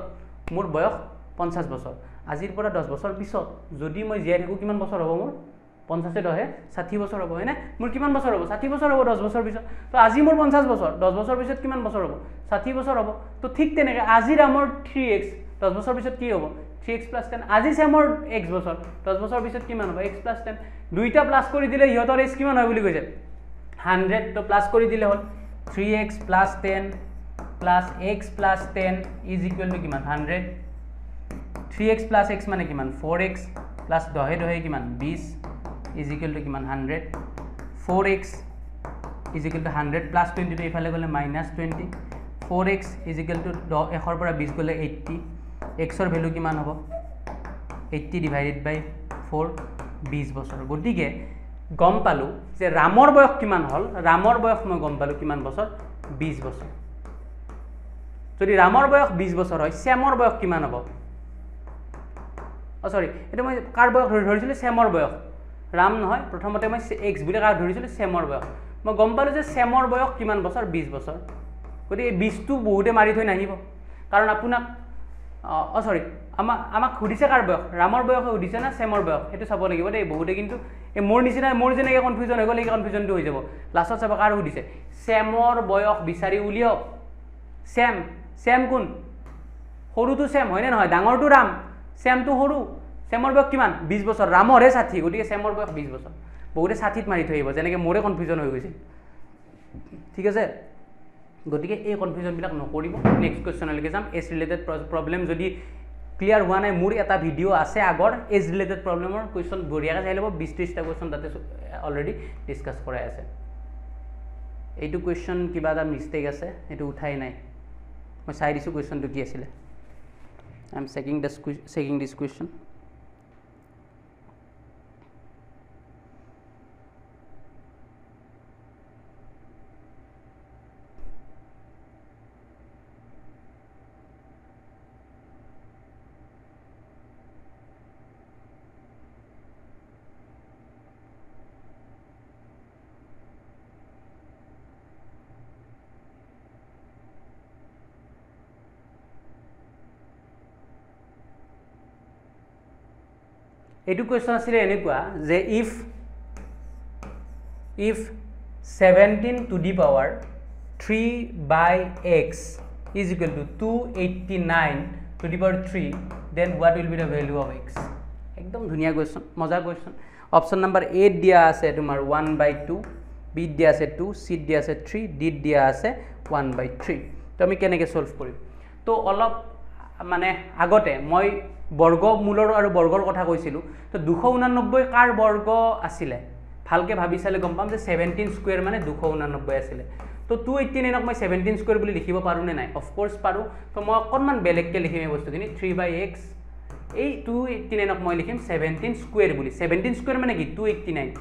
মোৰ বয়স 50 বছৰ আজিৰ পৰা 10 বছৰ পিছত যদি মই জীয়াই থাকো কিমান বছৰ হ'ব মোৰ 50 এ 10 60 বছৰ হ'ব হয়নে মোৰ কিমান বছৰ হ'ব 60 বছৰ হ'ব 10 বছৰ পিছত তো আজি মোৰ 50 বছৰ 10 বছৰ পিছত কিমান বছৰ হ'ব 60 বছৰ হ'ব তো ঠিক তেনেকৈ আজি Ramৰ 3x 10 বছৰ পিছত কি হ'ব 3x + 10 আজি Shyamৰ x বছৰ 10 বছৰ পিছত কিমান হ'ব x + 10 দুইটা প্লাস কৰি দিলে ইহতৰ এজ কিমান হয় বুলি কৈছে 100 তো প্লাস কৰি দিলে হ'ল 3x + 10 + x + 10 = কিমান 100 3x + x মানে কিমান 4x + 10 10 কিমান 20 = কিমান 100 4x = 100 + 20 ইফালে গলে -20 4x = 1 ৰ পৰা 20 গলে 80 x ৰ ভ্যালু কিমান হ'ব 80 / 4 20 বছৰ গতিকে গম পালো যে Ramৰ বয়স কিমান হল Ramৰ বয়স মই গম পালো কিমান বছৰ 20 বছৰ যদি Ramৰ বয়স 20 বছৰ হয় Shyamৰ বয়স কিমান হ'ব সৰি এটা মই কাৰ বয়স ধৰিছিলো Shyamৰ বয়স Ram নহয় প্ৰথমতে মই x বুলি কাৰ ধৰিছিলো Shyamৰ বয়স মই গম পালো যে Shyamৰ বয়স কিমান বছৰ 20 বছৰ গতিকে 20 টো বহুতে মাৰি থৈ নাহিব কাৰণ আপোনাক সৰি আমাক সুধিছে কাৰ বয়স Ramৰ বয়স সুধিছে না Shyamৰ বয়স সেইটো চাব লাগিব দেই বহুতে কিন্তু এই মোৰ নিচিনা মোৰ যেনেকৈ কনফিউজন হৈ গ'ল এই কনফিউজনটো হৈ যাব লাষ্টত চাব কাৰ সুধিছে Shyamৰ বয়স বিচাৰি উলিয়াওক Shyam কোন সৰুটো Shyam হয়নে নহয় ডাঙৰটো Ram Shyam তো সৰু Shyamৰ বয়স কিমান 20 বছৰ Ramৰ হে 60 গতিকে Shyamৰ বয়স 20 বছৰ বহুতে 60 মাৰি থৈ আহিব যেনেকৈ মোৰে কনফিউজন হৈ গৈছিল ঠিক আছে গতিকে এই কনফিউজন বিলাক নকৰিব নেক্সট কোৱেশ্চনলৈকে যাম এজ ৰিলেটেড প্ৰবলেম যদি ক্লিয়াৰ হোৱা নাই মোৰ এটা ভিডিও আছে আগৰ এজ ৰিলেটেড প্ৰবলেমৰ কোৱেশ্চন বঢ়িয়াকৈ চাই ল'ব 20-30টা কোৱেশ্চন তাতে অলৰেডি ডিসকাস কৰাই আছে এইটো কোৱেশ্চন কিবা এটা মিস্টেক আছে এটো উঠাই নাই মই চাই দিছো কোৱেশ্চনটো কি আছিল I am checking this question এইটো কোৱেশ্চন আছিল এনেকুৱা যে if 17 to the power 3 by x is equal to 289 to the power 3, then what will be the value of x? একদম ধুনিয়া কোৱেশ্চন, মজা কোৱেশ্চন। অপশন নাম্বাৰ A দিয়া আছে তোমাৰ 1/2, B দিয়া আছে 2, C দিয়া আছে 3, D দিয়া আছে 1/3। তো আমি কেনেকৈ সলভ কৰিম? তো অলপ মানে আগতে মই বৰ্গমূলৰ আৰু বৰ্গৰ কথা কৈছিলোঁ। তো 289 কাৰ বৰ্গ আছিলে? ভালকে ভাবি চালে গম পাম যে 17 স্কোয়াৰ মানে 289 আছিলে। তো 289 মই 17 স্কোয়াৰ বুলি লিখিব পাৰো নে নাই? অফকোৰ্স পাৰো। তো মই অকণমান বেলেগকে লিখিম এই বস্তুখিনি 3/x, এই 289 মই লিখিম 17 স্কোয়াৰ বুলি। 17 স্কোয়াৰ মানে কি? 289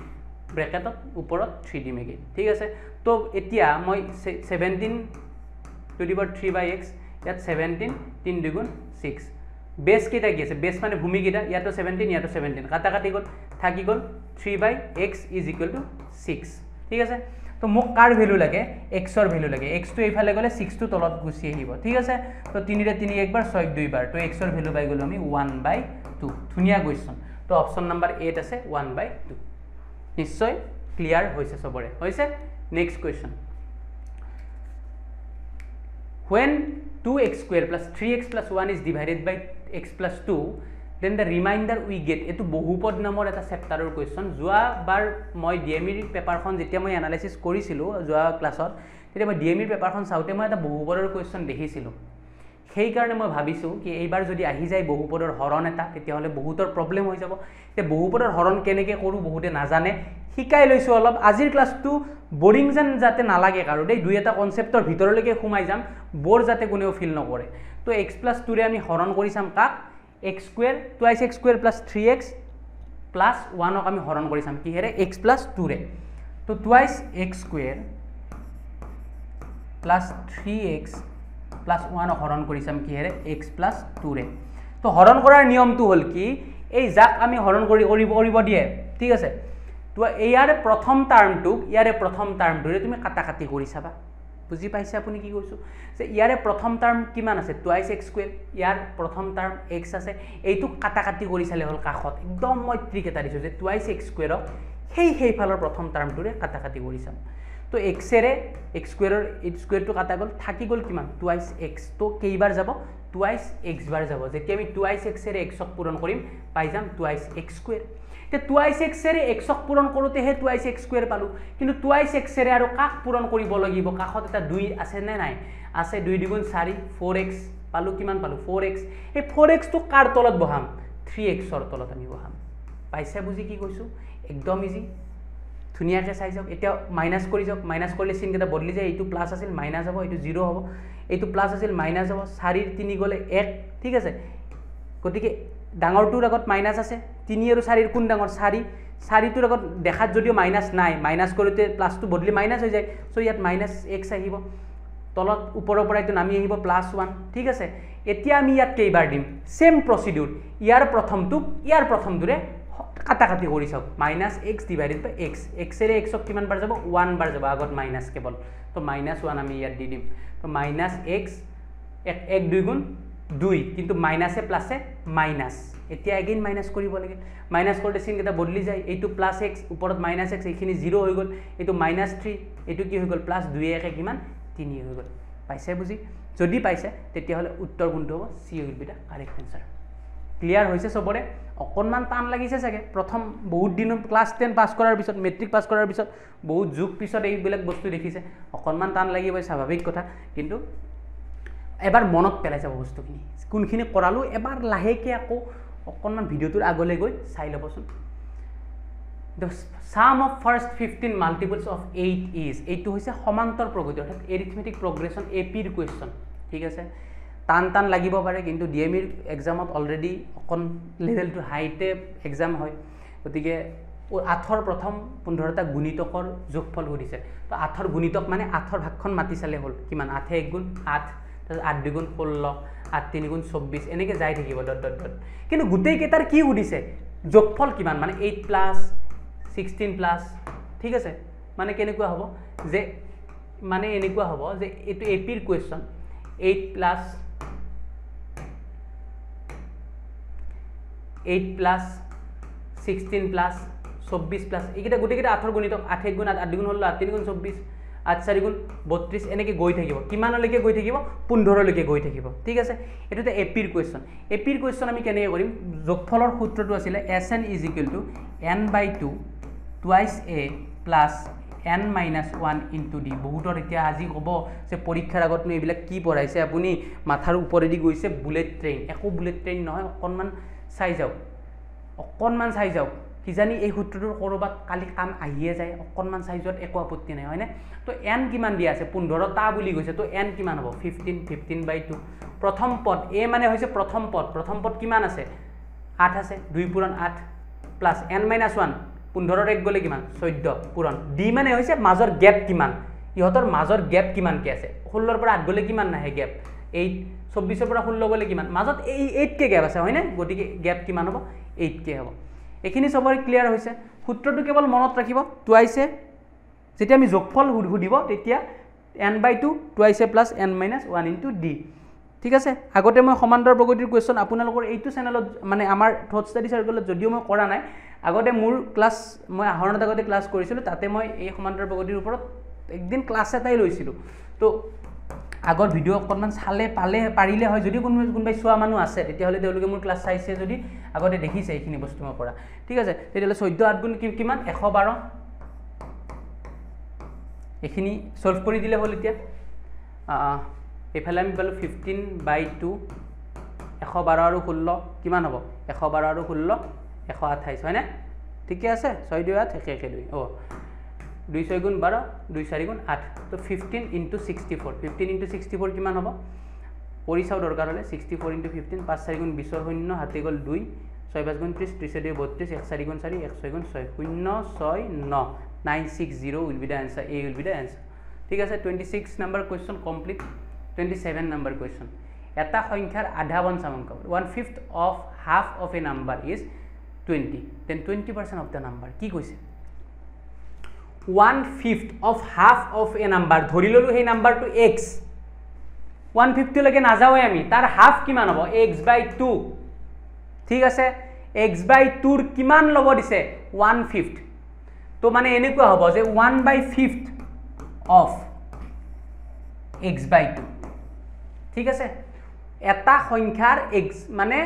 ব্ৰেকেটত ওপৰত 3 দিম এগেইন, ঠিক আছে। তো এতিয়া মই 17 টু দি পাৱাৰ 3/x, ইয়াত 17 3 2 6, বেস কেইটা কি আছে? বেস মানে ভূমি কেইটা, ইয়াতো 17 ইয়াতো 17, কাটা কাটি গ'ল, থাকি গ'ল 3/x ইজ ইকুৱেল টু 6, ঠিক আছে। তো মোক কাৰ ভ্যালু লাগে? এক্সৰ ভ্যালু লাগে। এক্সটো এইফালে গ'লে 6টো তলত গুচি আহিব, ঠিক আছে। তো 3 ৰে 3 একবাৰ, 6 দুইবাৰ, তো এক্সৰ ভ্যালু পাই গ'লো আমি 1/2। ধুনীয়া কোৱেশ্চন। তো অপশন নাম্বাৰ 8 আছে 1/2। নিশ্চয় ক্লিয়াৰ হৈছে সবৰে? হৈছে। Next question, when 2x square plus 3x plus 1 is divided by x plus 2, then the remainder we get, এটো বহুপদ নামৰ এটা চেপ্টাৰৰ কোৱেশ্চন। যোৱাবাৰ মই ডিএমইৰ পেপাৰখন যেতিয়া মই এনালাইসিস কৰিছিলোঁ যোৱা ক্লাছত, তেতিয়া মই ডিএমইৰ পেপাৰখন চাওঁতে মই এটা বহুপদৰ কোৱেশ্চন দেখিছিলোঁ। সেই কাৰণে মই ভাবিছোঁ কি এইবাৰ যদি আহি যায় বহুপদৰ হৰণ এটা, তেতিয়াহ'লে বহুতৰ প্ৰব্লেম হৈ যাব। তে বহুপদৰ হৰণ কেনেকৈ কৰোঁ বহুতে নাজানে, শিকাই লৈছোঁ অলপ। আজিৰ ক্লাছটো বৰিং যেন যাতে নালাগে কাৰো দেই, দুই এটা কনচেপ্টৰ ভিতৰলৈকে সোমাই যাম, বৰ যাতে কোনেও ফিল নকৰে। তো x + 2 ৰে আমি হৰণ কৰি চাম কাক? x square, 2x square plus 3x plus 1ক আমি হৰণ কৰি চাম কিহেৰে? x + 2 ৰে। তো 2x square plus 3x plus 1ক হৰণ কৰি চাম কিহেৰে? x + 2 ৰে। তো হৰণ কৰাৰ নিয়মটো হ'ল কি? এই যাক আমি হৰণ কৰিব দিয়ে, ঠিক আছে। তো ইয়াৰে প্ৰথম টাৰ্মটোৰে তুমি কাটা কাটি কৰি চাবা। বুজি পাইছে আপুনি কি কৈছোঁ? যে ইয়াৰে প্ৰথম টাৰ্ম কিমান আছে? 2x স্কোয়াৰ, ইয়াৰ প্ৰথম টাৰ্ম x আছে, এইটো কাটা কাটি কৰি চালে হ'ল কাষত। একদম মই ট্ৰিক এটা দিছোঁ যে 2x স্কোয়াৰক সেইফালৰ প্ৰথম টাৰ্মটোৰে কাটা কাটি কৰি চাম। তো এক্সেৰে x স্কোয়াৰৰ এই স্কোয়াৰটো কাটা গ'ল, থাকি গ'ল কিমান? 2x। তো কেইবাৰ যাব? 2x বাৰ যাব। যেতিয়া আমি 2xৰে xক পূৰণ কৰিম পাই যাম 2x স্কোয়াৰ। তে 2xৰে xক পূৰণ কৰোঁতেহে 2x স্কোয়াৰ পালোঁ, কিন্তু 2xৰে আৰু কাক পূৰণ কৰিব লাগিব? কাষত এটা 2 আছে নে নাই? আছে। 2 2 4, 4x পালোঁ। কিমান পালোঁ? 4x। এই 4xটো কাৰ তলত বহাম? 3xৰ তলত আমি বহাম। পাইছে বুজি কি কৈছোঁ? একদম ইজি, ধুনীয়াকৈ চাই যাওক। এতিয়া মাইনাছ কৰি যাওক, মাইনাছ কৰিলে চিনকেইটা বদলি যায়। এইটো প্লাছ আছিল মাইনাছ হ'ব, এইটো 0 হ'ব। এইটো প্লাছ আছিল মাইনাছ হ'ব, 4 3 গ'লে 1, ঠিক আছে। গতিকে ডাঙৰটোৰ আগত মাইনাছ আছে, 3 আৰু 4 কোন ডাঙৰ? 4। 4টোৰ আগত দেখাত যদিও মাইনাছ নাই, মাইনাছ কৰোঁতে প্লাছটো বদলি মাইনাছ হৈ যায়। চ' ইয়াত -x আহিব, তলত ওপৰৰ পৰা এইটো নামি আহিব +1, ঠিক আছে। এতিয়া আমি ইয়াত কেইবাৰ দিম? Same procedure. ইয়াৰ প্ৰথমটোৰে কাটা কাটি কৰি চাওক। -x ডিভাইডেড বাই x, xৰে xক কিমান বাৰ যাব? 1 বাৰ যাব, আগত মাইনাছ কেৱল। তো -1 আমি ইয়াত দি দিম। তো -x 1 2 2, কিন্তু মাইনাছে প্লাছে মাইনাছ। এতিয়া এগেইন মাইনাছ কৰিব লাগে, মাইনাছ কৰোঁতে চিনকেইটা বদলি যায়। এইটো +x, ওপৰত -x, এইখিনি 0 হৈ গ'ল। এইটো -3, এইটো কি হৈ গ'ল? +2 1 কিমান? 3 হৈ গ'ল। পাইছে বুজি? যদি পাইছে তেতিয়াহ'লে উত্তৰ কোনটো হ'ব? C will be the correct answer. Clear হৈছে সবৰে? অকণমান টান লাগিছে চাগে প্ৰথম বহুত দিন ক্লাছ 10 পাছ কৰাৰ পিছত, মেট্ৰিক পাছ কৰাৰ পিছত, বহুত যুগ পিছত এইবিলাক বস্তু দেখিছে, অকণমান টান লাগিবই, স্বাভাৱিক কথা। কিন্তু এবাৰ মনত পেলাই যাব বস্তুখিনি, কোনখিনি কৰালোঁ এবাৰ লাহেকৈ আকৌ অকণমান ভিডিঅ'টোৰ আগলৈ গৈ চাই ল'বচোন। The sum of first 15 multiples of 8 is, এইটো হৈছে সমান্তৰ প্ৰগতি অৰ্থাৎ এৰিথমেটিক প্ৰগ্ৰেছন এপিৰ কুৱেশ্যন, ঠিক আছে। টান লাগিব পাৰে, কিন্তু ডিএমইৰ এক্সামত অলৰেডি অকণ লেভেলটো হাইতে এক্সাম হয়। গতিকে 8ৰ প্ৰথম 15টা গুণিতকৰ যোগফল সুধিছে। তো 8ৰ গুণিতক মানে 8ৰ ভাগখন মাতি চালে হ'ল কিমান? 8 1 গুণ 8, তাৰপিছত 8 2 গুণ 16, 8 3 গুণ 24, এনেকৈ যাই থাকিব ডট ডট ডট। কিন্তু গোটেইকেইটাৰ কি সুধিছে? যোগফল কিমান? মানে 8 + 16 +, ঠিক আছে। মানে কেনেকুৱা হ'ব যে, মানে এনেকুৱা হ'ব যে এইটো এপিৰ কুৱেশ্যন 8 + 16 প্লাস 24 প্লাস এইকেইটা গোটেইকেইটা 8 গুণিতক 8 1 গুণ 8 8 গুণ হল 8 3 গুণ 24 8 4 গুণ 32 এনেকৈ গৈ থাকিব কিমানলৈকে গৈ থাকিব 15 লৈকে গৈ থাকিব ঠিক আছে এটোতে এপিৰ কোৱেশ্চন আমি কেনেকৈ কৰিম যোগফলৰ সূত্ৰটো আছিল Sn = n/2 twice a plus n minus 1 into d বহুতৰ এতিয়া আজি ক'ব যে পৰীক্ষাৰ আগত নো এইবিলাক কি পঢ়াইছে আপুনি মাথাৰ ওপৰেদি গৈছে বুলেট ট্ৰেইন একো বুলেট ট্ৰেইন নহয় অকনমান চাই যাওক কি জানি এই সূত্ৰটোৰ কৰবাত কালি কাম আহিয়ে যায় অকনমান সাইজত একো আপত্তি নাই হয়নে তো n কিমান দিয়া আছে 15 টা বুলি কৈছে তো n কিমান হ'ব 15/2 প্ৰথম পদ a মানে হৈছে প্ৰথম পদ কিমান আছে 8 আছে 2 পূৰণ 8 প্লাস n - 1 15 এক গলে কিমান 14 পূৰণ d মানে হৈছে মাজৰ গ্যাপ কিমান ইহতৰ মাজৰ গ্যাপ কিমান কি আছে 16 ৰ পৰা 8 গলে কিমান নাহে গ্যাপ 8 24 ৰ পৰা 16 গলে কিমান মাজত এই 8 কে গ্যাপ আছে হয়নে গতিকে গ্যাপ কিমান হ'ব 8 কে হ'ব এখিনি সবৰে ক্লিয়াৰ হৈছে সূত্ৰটো কেৱল মনত ৰাখিব টুৱাইছে যেতিয়া আমি যোগফল সুধিব তেতিয়া n/2 টুৱাইছে প্লাস n - 1 ইনটু d ঠিক আছে আগতে মই সমান্তৰ প্ৰগতিৰ কোৱেশ্চন আপোনালোকৰ এইটো চেনেলত মানে আমাৰ থট ষ্টাডি সাৰ্কেলত যদিও মই কৰা নাই আগতে মোৰ ক্লাস মই আহৰণত আগতে ক্লাস কৰিছিলো তাতে মই এই সমান্তৰ প্ৰগতিৰ ওপৰত একদিন ক্লাস এটাই লৈছিলো তো আগৰ ভিডিও অকনমান চালে পাৰিলে হয় যদি কোনবাই চোৱা মানুহ আছে তেতিয়াহলে তেওঁলোকে মোৰ ক্লাস চাইছে যদি আগতে দেখিছে এইখিনি বস্তু মই কৰা ঠিক আছে তেতিয়াহলে 14 8 গুণ কিমান 112 এইখিনি সলভ কৰি দিলে হল এতিয়া এফালে আমি পালো 15/2 112 আৰু 16 কিমান হ'ব 112 আৰু 16 128 হয় না ঠিক আছে 6 2 8 1 1 2 ও 2 6 গুণ 12 2 4 গুণ 8 তো 15 * 64 15 * 64 কিমান হ'ব পৰিচাও দৰকাৰ হলে 64 * 15 5 4 গুণ 20 শূন্য হাতে গল 2 6 5 গুণ 30 30 2 32 1 4 গুণ 4 1 6 গুণ 6 0 6 9 960 will be the answer a will be the answer ঠিক আছে 26 number question complete 27 number question এটা সংখ্যাৰ আধা পঞ্চমাংক 1/5 of half of a number is 20 then 20% of the number কি কৈছে 1/5 of half of a number ধৰি ললো সেই নাম্বাৰটো x 150 লৈকে নাযাওয়ে আমি তাৰ হাফ কিমান হ'ব x/2 ঠিক আছে x/2 ৰ কিমান লব দিছে 1/5 তো মানে এনেকুৱা হ'ব যে 1/5 of x/2 ঠিক আছে এটা সংখ্যাৰ x মানে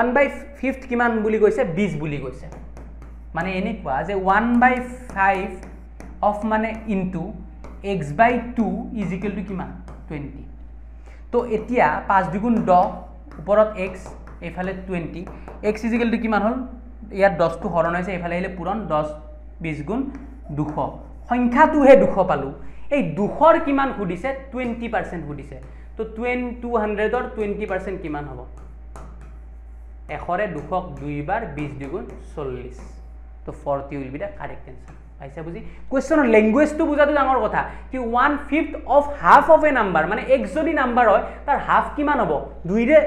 1/5 কিমান বুলি কৈছে 20 বুলি কৈছে মানে এনেকুৱা যে 1/5 of মানে into x/2 = কিমান 20 তো এতিয়া 5 2 10 ওপৰত x এফালে 20 x = কিমান হল ইয়াত 10 টো হৰণ হৈছে এফালে আহিলে পূৰণ 10 20 গুণ 200 সংখ্যাটোহে 200 পালো এই 200 ৰ কিমান খুদিছে 20% খুদিছে তো 200 ৰ 20% কিমান হ'ব 100 ৰে 200 দুইবাৰ 20 দুগুণ 40 তো 40 will be the correct answer পাইছা বুজি কোৱেশ্চনৰ ল্যাঙ্গুৱেজটো বুজাটো ডাঙৰ কথা কি 1/5 of half of a number মানে x যদি নাম্বাৰ হয় তাৰ হাফ কিমান হ'ব 2 ৰে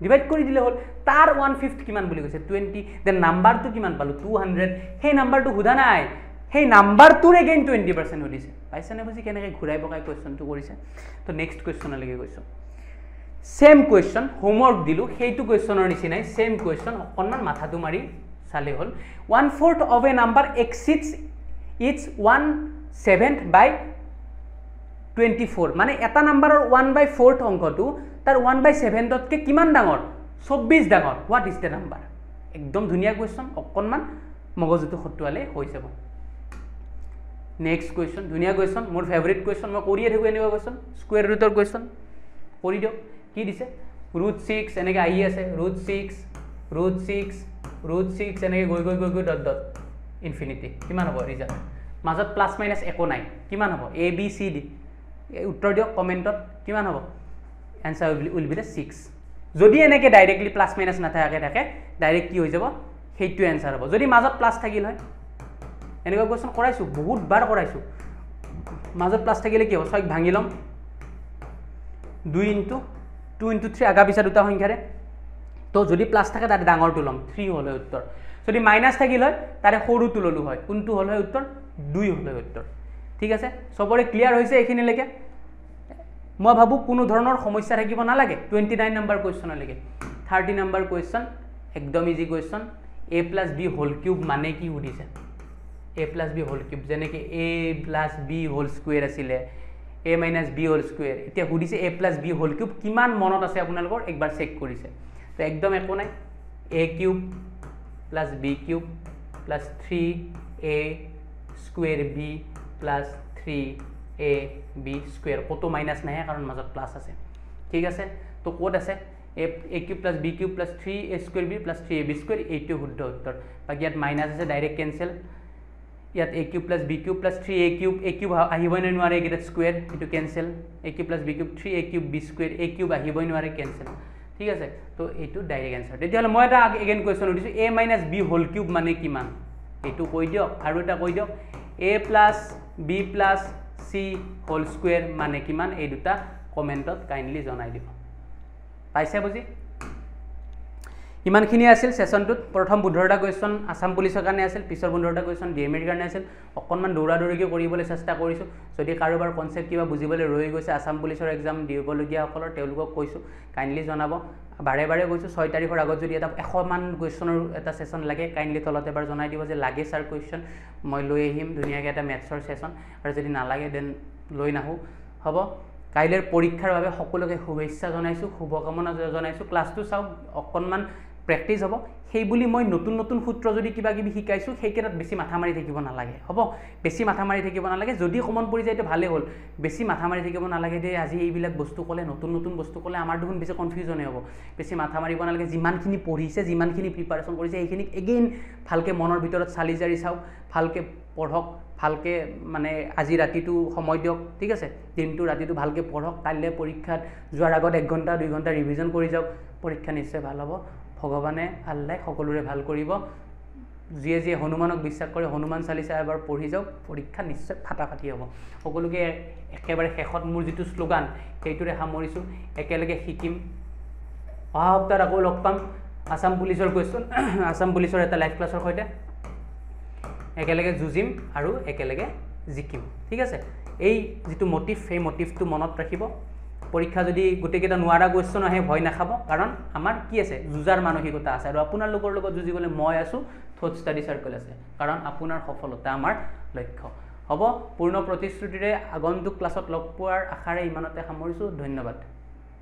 ডিভাইড কৰি দিলে হল তাৰ 1/5 কিমান বুলি কৈছে 20 দেন নাম্বাৰটো কিমান পালো 200 সেই নাম্বাৰটো হুদা নাই সেই নাম্বাৰটোৰ এগেইন 20% হদিছে পাইছা নে বুজি কেনেকৈ ঘুৰাই পকাই কোৱেশ্চনটো কৰিছে তো নেক্সট কোৱেশ্চনলৈকে গৈছো সেম কোৱেশ্চন হোমৱৰ্ক দিলু সেইটো কোৱেশ্চনৰ নিচিনাই সেম কোৱেশ্চন অকনমান মাথাটো মাৰি চালে হল 1/4 of a number exceeds its 1/7 by 24 মানে এটা নাম্বাৰৰ 1/4 অংকটো তাৰ 1/7 তকৈ কিমান ডাঙৰ 24 ডাঙৰ হোৱাট ইজ দ্য নাম্বাৰ একদম ধুনীয়া কোৱেশ্চন অকনমান মগজুটো খটুৱালে হৈ যাব নেক্সট কোৱেশ্চন ধুনীয়া কোৱেশ্চন মোৰ ফেভাৰিট কোৱেশ্চন মই কৰিয়ে থাকো এনেকুৱা কোৱেশ্চন স্কয়াৰ ৰুটৰ কোৱেশ্চন কৰি দিও কি দিছে √6 এনেকৈ আহি আছে √6 এনেকৈ গৈ ডট ডট ইনফিনিটি কিমান হ'ব ৰিজাল্ট মাজত প্লাস মাইনাস একো নাই কিমান হ'ব a b c d উত্তৰ দিয়ক কমেন্টত কিমান হ'ব आंसर will be the 6 যদি এনেকৈ ডাইৰেক্টলি প্লাস মাইনাস নাথাকে ডাইৰেক্ট কি হৈ যাব সেইটো आंसर হ'ব যদি মাজত প্লাস থাকিল হয় এনেকুৱা কোৱেশ্চন কৰাইছো বহুত বাৰ কৰাইছো মাজত প্লাস থাকিলে কি হ'ব 6 ভাঙি লম 2 * 3 আগা পিছা দুটা সংখ্যাৰে তো যদি প্লাস থাকে তাতে ডাঙৰটো লম 3 হল উত্তৰ যদি মাইনাস থাকিল হয় তাৰে সৰুটো ললো হয় কোনটো হল হয় উত্তৰ 2 হল হয় উত্তৰ ঠিক আছে সবৰে ক্লিয়াৰ হৈছে এইখিনিলৈকে মই ভাবু কোনো ধৰণৰ সমস্যা থাকিব নালাগে 29 নম্বৰ কোৱেশ্চনলৈকে 30 নম্বৰ কোৱেশ্চন একদম easy question a plus b whole cube মানে কি সুধিছে a plus b whole cube যেনেকৈ a plus b whole square আছিলে a minus b whole square এতিয়া সুধিছে a plus b whole cube কিমান মনত আছে আপোনালোকৰ একবাৰ চেক কৰিছে তো একদম একো নাই a cube plus b cube plus 3a square b plus 3ab square কত মাইনাস নাই কারণ মাজত প্লাস আছে ঠিক আছে তো কোড আছে a cube plus b cube plus 3a square b plus 3ab square এইটো শুদ্ধ উত্তৰ বাকি ইয়াত মাইনাস আছে ডাইৰেক্ট ক্যান্সেল ইয়াত a cube plus b cube plus 3a cube আহিবই নোৱাৰে এটা স্কয়াৰ এটো cancel a cube plus b cube 3a cube b square a cube আহিবই নোৱাৰে ক্যান্সেল ঠিক আছে তো এইটো ডাইৰেক্ট আনসাৰ তেতিয়াহলে মই এটা এগেইন কোৱেশ্চন উঠিছো a - b whole cube মানে কিমান এইটো কৈ দিয়ক আৰু এটা কৈ দিয়ক a plus b plus c whole square মানে কিমান এই দুটা কমেন্টত কাইন্ডলি জনাই দিব পাইছে বুজি ইমানখিনি আছিল সেশনটোত প্ৰথম 15টা কোৱেশ্চন আসাম পুলিচৰ কাৰণে আছিল পিছৰ 15টা কোৱেশ্চন ডিএমএৰ কাৰণে আছিল অকনমান দৌৰাদৌৰিকে কৰিবলৈ চেষ্টা কৰিছো যদি কাৰোবাৰ কনসেপ্ট কিবা বুজিবলৈ ৰৈ গৈছে আসাম পুলিচৰ এক্সাম দিবলগীয়া সকলৰ তেওঁলোকক কৈছো কাইন্ডলি জনাব বাৰে বাৰে কৈছো 6 তাৰিখৰ আগত যদি এটা 100 মান কোৱেশ্চনৰ এটা সেশন লাগে কাইন্ডলি তলতে এবাৰ জনাই দিব যে লাগে স্যাৰ কোৱেশ্চন মই লৈ আহিম ধুনিয়াকৈ এটা ম্যাথছৰ সেশন আৰু যদি নালাগে দেন লৈ নাহো হ'ব কাইলেৰ পৰীক্ষাৰ বাবে সকলোকে শুভেচ্ছা জনাইছো শুভকামনা জনাইছো ক্লাছটো চাওক অকনমান প্ৰেক্টিস হ'ব সেই বুলি মই নতুন নতুন সূত্ৰ যদি কিবা কিবি শিকাইছো সেইকেটাত বেছি মাথা মাৰি থাকিব নালাগে হ'ব বেছি মাথা মাৰি থাকিব নালাগে যদি কমন পৰি যায় তো ভালে হ'ল বেছি মাথা মাৰি থাকিব নালাগে দে আজি এইবিলাক বস্তু কলে নতুন নতুন বস্তু কলে আমাৰ দুখন বেছি কনফিউজন হ'ব বেছি মাথা মাৰিব নালাগে যিমানখিনি পঢ়িছে যিমানখিনি প্ৰিপাৰেচন কৰিছে এইখিনি এগেইন ভালকে মনৰ ভিতৰত চালি জাৰি চাওক ভালকে পঢ়ক ভালকে মানে আজি ৰাতিটো সময় দিয়ক ঠিক আছে দিনটো ৰাতিটো ভালকে পঢ়ক কাইলে পৰীক্ষাত যোৱাৰ আগত 1 ঘণ্টা 2 ঘণ্টা ৰিভিজন কৰি যাওক পৰীক্ষা নিশ্চয় ভাল হ'ব ভগৱানে আল্লাহ সকলোৰে ভাল কৰিব যিয়ে যিয়ে হনুমানক বিশ্বাস কৰে হনুমান চালিসা এবাৰ পঢ়ি যাওক পৰীক্ষা নিশ্চয় ফাটাফাটি হ'ব সকলোকে একেবাৰে শেষত মোৰ যেটো স্লোগান সেইটোৰে সামৰিছো একেলগে শিকিম অহা সপ্তাহত আকৌ লগ পাম আসাম পুলিচৰ কোৱেশ্চন আসাম পুলিচৰ এটা লাইভ ক্লাছৰ সৈতে একেলগে যুজিম আৰু একেলগে জিকিম ঠিক আছে এই যেটো মোটিভ সেই মোটিভটো মনত ৰাখিব পৰীক্ষা যদি গুটেকেটা নোৱাৰা কোৱেশ্চন আহে ভয় নাখাব কাৰণ আমাৰ কি আছে যুজাৰ মানসিকতা আছে আৰু আপোনাৰ লোকৰ লগত যুজিবলৈ মই আছো থট ষ্টাডি সাৰ্কেল আছে কাৰণ আপোনাৰ সফলতা আমাৰ লক্ষ্য হ'ব পূৰ্ণ প্ৰতিশ্ৰুতিৰে আগন্তুক ক্লাছত লগ পোৱাৰ আশাৰে ইমানতে সামৰিছো ধন্যবাদ